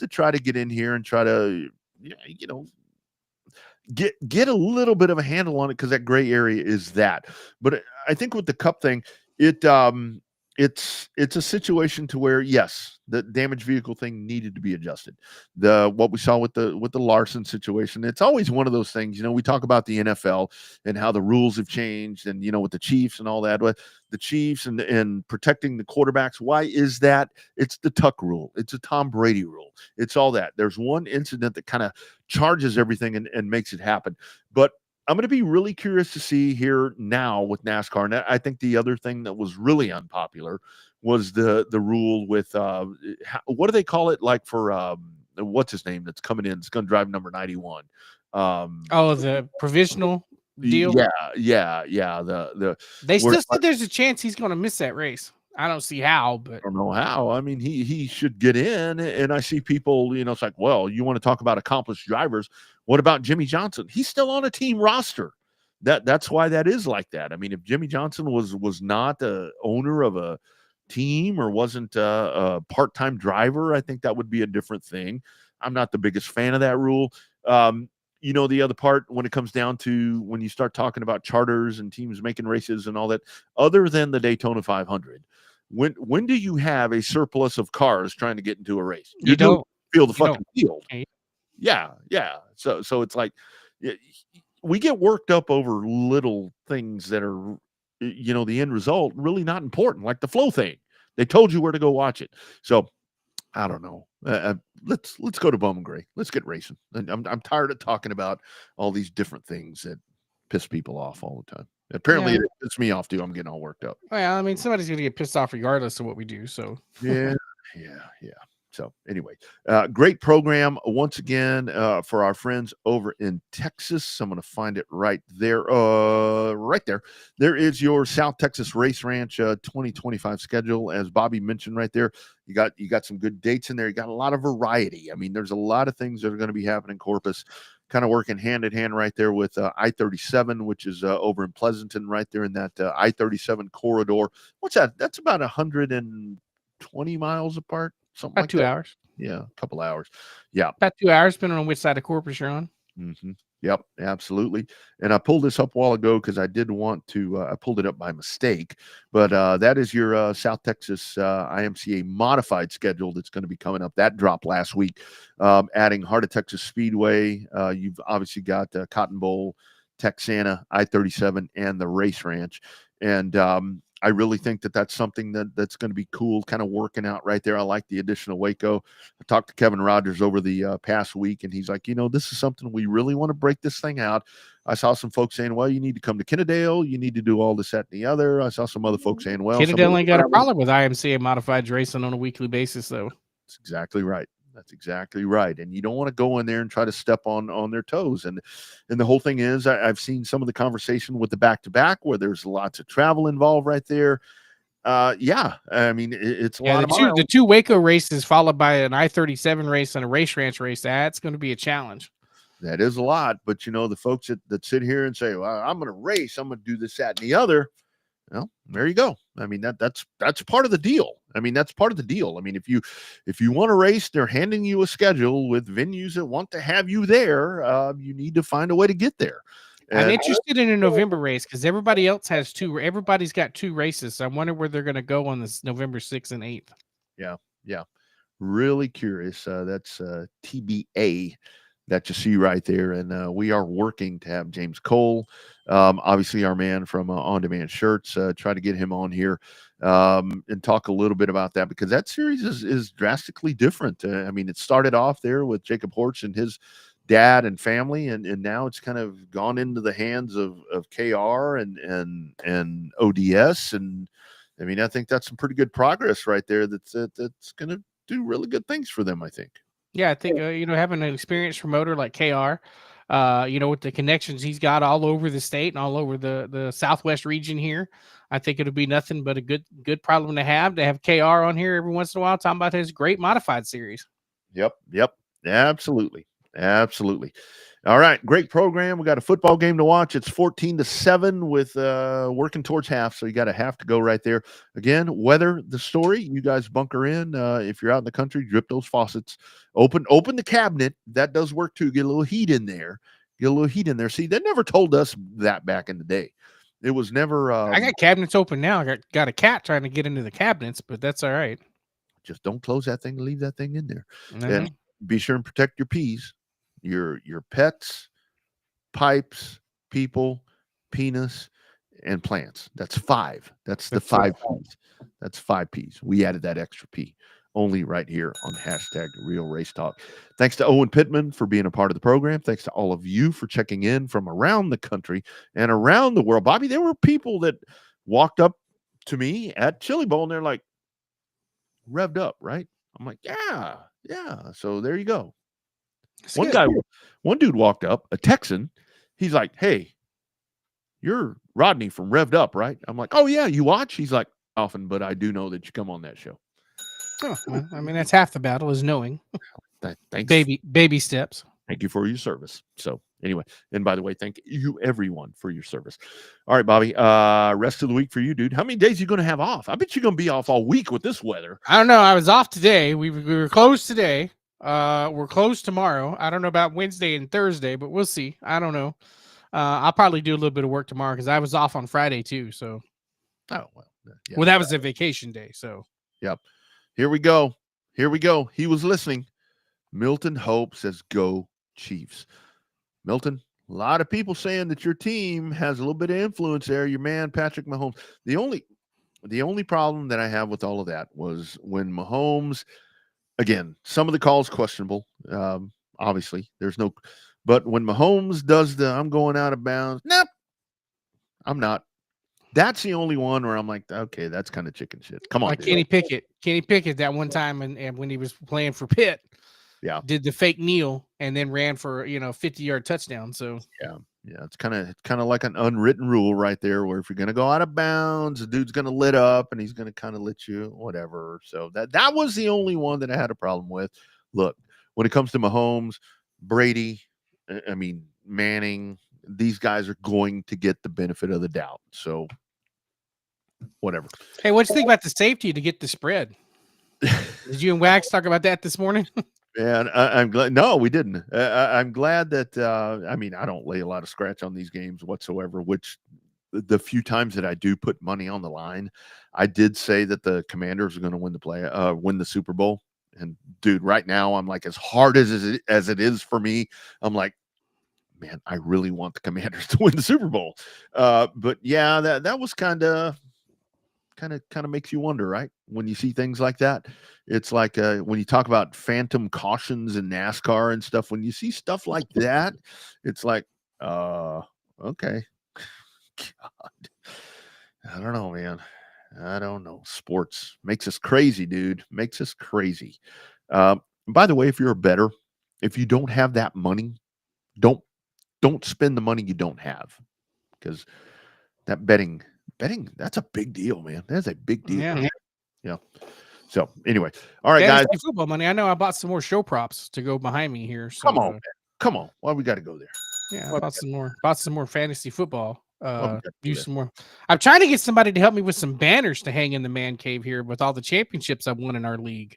try to get in here and try to, get a little bit of a handle on it, because that gray area is that. But I think with the cup thing, it's a situation to where, yes, the damaged vehicle thing needed to be adjusted. What we saw with the Larson situation, it's always one of those things. We talk about the NFL and how the rules have changed, and with the Chiefs and all that. With the Chiefs and protecting the quarterbacks, why is that? It's the Tuck rule. It's a Tom Brady rule. It's all that. There's one incident that kind of charges everything and makes it happen. But I'm going to be really curious to see here now with NASCAR. And I think the other thing that was really unpopular was the rule with what do they call it? Like for what's his name that's coming in? It's going to drive number 91. The provisional deal. Yeah. They still said there's a chance he's going to miss that race. I don't see how, but I don't know how. I mean, he should get in. And I see people, it's like, well, you want to talk about accomplished drivers. What about Jimmy Johnson? He's still on a team roster. That's why that is like that. I mean, if Jimmy Johnson was not the owner of a team or wasn't a part-time driver, I think that would be a different thing. I'm not the biggest fan of that rule. The other part, when it comes down to when you start talking about charters and teams making races and all that, other than the Daytona 500, when do you have a surplus of cars trying to get into a race? You don't feel the fucking field. Yeah. So it's like we get worked up over little things that are, the end result really not important, like the flow thing. They told you where to go watch it. So I don't know. Let's go to Bowman Gray. Let's get racing. I'm tired of talking about all these different things that piss people off all the time. Apparently, it pisses me off too. I'm getting all worked up. Well, I mean, somebody's going to get pissed off regardless of what we do. So yeah. So anyway, great program once again for our friends over in Texas. I'm going to find it right there. Right there. There is your South Texas Race Ranch 2025 schedule. As Bobby mentioned right there, you got some good dates in there. You got a lot of variety. I mean, there's a lot of things that are going to be happening in Corpus, kind of working hand in hand right there with I-37, which is over in Pleasanton, right there in that I-37 corridor. What's that? That's about 120 miles apart. Something about like 2 that. hours. Yeah, a couple hours. Yeah. About 2 hours, depending on which side of Corpus you're on. Mm-hmm. Yep, absolutely. And I pulled this up a while ago because I did want to, I pulled it up by mistake, but that is your South Texas IMCA modified schedule that's going to be coming up. That dropped last week, adding Heart of Texas Speedway. You've obviously got Cotton Bowl, Texana, I-37, and the race ranch. And I really think that that's something that's going to be cool, kind of working out right there. I like the addition of Waco. I talked to Kevin Rogers over the past week, and he's like, this is something we really want to break this thing out. I saw some folks saying, well, you need to come to Kennedale. You need to do all this, that, and the other. I saw some other folks saying, well, Kennedale ain't got a problem with IMCA modified racing on a weekly basis, though. That's exactly right. That's exactly right. And you don't want to go in there and try to step on their toes. And the whole thing is, I've seen some of the conversation with the back-to-back where there's lots of travel involved right there. Yeah, I mean, it's a lot of miles. The two Waco races followed by an I-37 race and a race ranch race. That's going to be a challenge. That is a lot. But, the folks that sit here and say, well, I'm going to race, I'm going to do this, that, and the other. Well, there you go. I mean, that's part of the deal. I mean, that's part of the deal. I mean, if you want to race, they're handing you a schedule with venues that want to have you there. You need to find a way to get there. I'm interested in a November race because everybody else has two. Everybody's got two races. So I wonder where they're going to go on this November 6th and 8th. Yeah. Really curious. That's TBA that you see right there. And we are working to have James Cole, obviously our man from On Demand Shirts, try to get him on here and talk a little bit about that, because that series is drastically different. I mean, it started off there with Jacob Horch and his dad and family, and now it's kind of gone into the hands of KR and ODS. And I mean, I think that's some pretty good progress right there. That's going to do really good things for them, I think. Yeah, I think having an experienced promoter like KR, with the connections he's got all over the state and all over the Southwest region here, I think it'll be nothing but a good problem to have KR on here every once in a while talking about his great modified series. Yep, absolutely. All right, great program. We got a football game to watch. It's 14-7 with working towards half, so you got a half to go right there. Again, weather the story. You guys bunker in. If you're out in the country, drip those faucets. Open the cabinet. That does work too. Get a little heat in there. See, they never told us that back in the day. It was never. I got cabinets open now. I got a cat trying to get into the cabinets, but that's all right. Just don't close that thing. Leave that thing in there, Mm-hmm. and be sure and protect your peas. Your pets, pipes, people, penis, and plants. That's 5. That's the 5 P's. That's 5 P's. We added that extra P only right here on #Real Race Talk. Thanks to Owen Pittman for being a part of the program. Thanks to all of you for checking in from around the country and around the world. Bobby, there were people that walked up to me at Chili Bowl and they're like, Revved Up, right? I'm like, yeah. So there you go. One dude walked up, a Texan. He's like, hey, you're Rodney from Revved Up, right? I'm like, oh, yeah, you watch? He's like, often, but I do know that you come on that show. Oh, well, I mean, that's half the battle is knowing. Thanks. Baby steps. Thank you for your service. So anyway, and by the way, thank you everyone for your service. All right, Bobby, rest of the week for you, dude. How many days are you going to have off? I bet you're going to be off all week with this weather. I don't know. I was off today. We were closed today. We're closed tomorrow. I don't know about Wednesday and Thursday, but we'll see. I don't know. I'll probably do a little bit of work tomorrow because I was off on Friday too. So, oh well. Yeah. Well, that was a vacation day. So, yep. Here we go. He was listening. Milton Hope says, "Go Chiefs." Milton, a lot of people saying that your team has a little bit of influence there. Your man Patrick Mahomes. The only problem that I have with all of that was when Mahomes. Again, some of the calls questionable. Obviously, but when Mahomes does I'm going out of bounds, nope, I'm not. That's the only one where I'm like, okay, that's kind of chicken shit. Come on, like Kenny Pickett that one time, and when he was playing for Pitt, did the fake kneel and then ran for 50-yard touchdown. So it's kind of like an unwritten rule right there, where if you're gonna go out of bounds, the dude's gonna lit up and he's gonna kind of let you whatever. So that was the only one that I had a problem with. Look, when it comes to Mahomes, Brady, I mean Manning, these guys are going to get the benefit of the doubt. So whatever. Hey, what do you think about the safety to get the spread? Did you and Wax talk about that this morning? And I'm glad. No, we didn't. I'm glad that. I mean, I don't lay a lot of scratch on these games whatsoever. Which the few times that I do put money on the line, I did say that the Commanders are going to win the Super Bowl. And dude, right now I'm like, as hard as it is for me, I'm like, man, I really want the Commanders to win the Super Bowl. But yeah, that was kind of makes you wonder, right? When you see things like that, it's like when you talk about phantom cautions in NASCAR and stuff. When you see stuff like that, it's like, okay, God, I don't know, man. I don't know. Sports makes us crazy, dude. Makes us crazy. By the way, if you're a bettor, if you don't have that money, don't spend the money you don't have, because that betting, that's a big deal, man. That's a big deal. Yeah. Yeah. So anyway, all right, guys. Fantasy football money. I know I bought some more show props to go behind me here. So, Come on, man. Come on. Why we got to go there? Yeah, I bought some more fantasy football. Why we gotta do Use that? some more. I'm trying to get somebody to help me with some banners to hang in the man cave here with all the championships I've won in our league.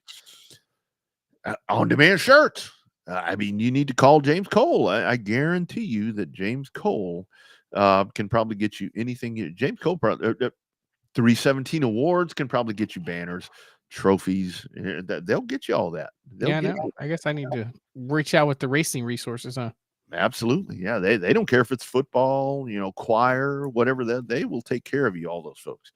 On-demand shirts. I mean, you need to call James Cole. I guarantee you that James Cole can probably get you anything. James Cole, 317 Awards can probably get you banners, trophies. They'll get you all that. Yeah, I know. I guess I need to reach out with the racing resources, huh? Absolutely. Yeah. They don't care if it's football, choir, whatever, they will take care of you, all those folks.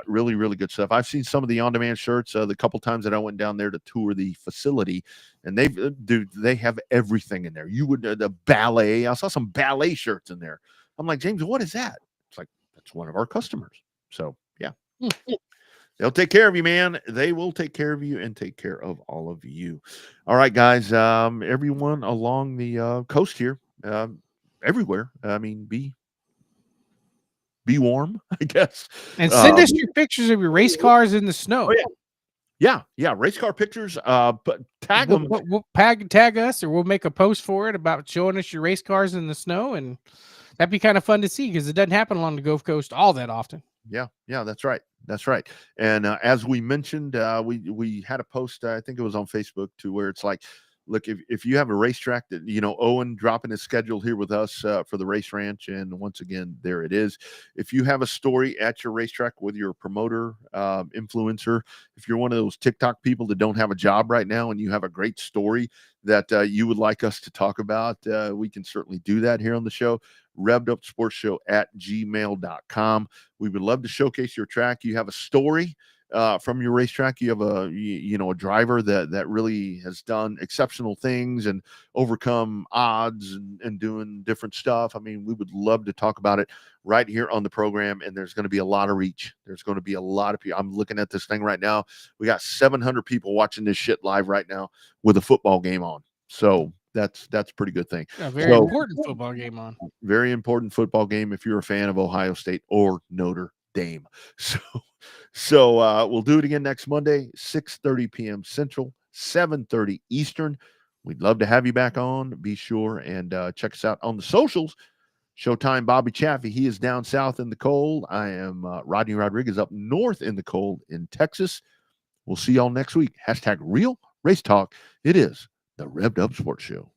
Really, really good stuff. I've seen some of the on-demand shirts the couple times that I went down there to tour the facility, and they have everything in there. You would the ballet. I saw some ballet shirts in there. I'm like, James, what is that? It's like, that's one of our customers. So yeah, they'll take care of you, man. They will take care of you and take care of all of you. All right, guys. Everyone along the coast here, everywhere. I mean, be warm, I guess. And send us your pictures of your race cars in the snow. Oh, yeah. Race car pictures. But tag them. We'll tag us, or we'll make a post for it about showing us your race cars in the snow, and that'd be kind of fun to see because it doesn't happen along the Gulf Coast all that often. Yeah, that's right. And as we mentioned, we had a post. I think it was on Facebook to where it's like, look, if you have a racetrack that, Owen dropping his schedule here with us for the Race Ranch. And once again, there it is. If you have a story at your racetrack with your promoter, influencer, if you're one of those TikTok people that don't have a job right now and you have a great story that you would like us to talk about, we can certainly do that here on the show. RevvedUpSportsShow@gmail.com. We would love to showcase your track. You have a story from your racetrack. You have a driver that really has done exceptional things and overcome odds and doing different stuff. I mean, we would love to talk about it right here on the program. And there's going to be a lot of reach. There's going to be a lot of people. I'm looking at this thing right now. We got 700 people watching this shit live right now with a football game on. So that's a pretty good thing. A very important football game on. Very important football game if you're a fan of Ohio State or Notre Dame. So we'll do it again next Monday, 6:30 p.m. Central, 7:30 Eastern. We'd love to have you back on. Be sure and check us out on the socials. Showtime Bobby Chaffee. He is down south in the cold. I am Rodney Rodriguez up north in the cold in Texas. We'll see y'all next week. #Real Race Talk. It is the Revved Up Sports Show.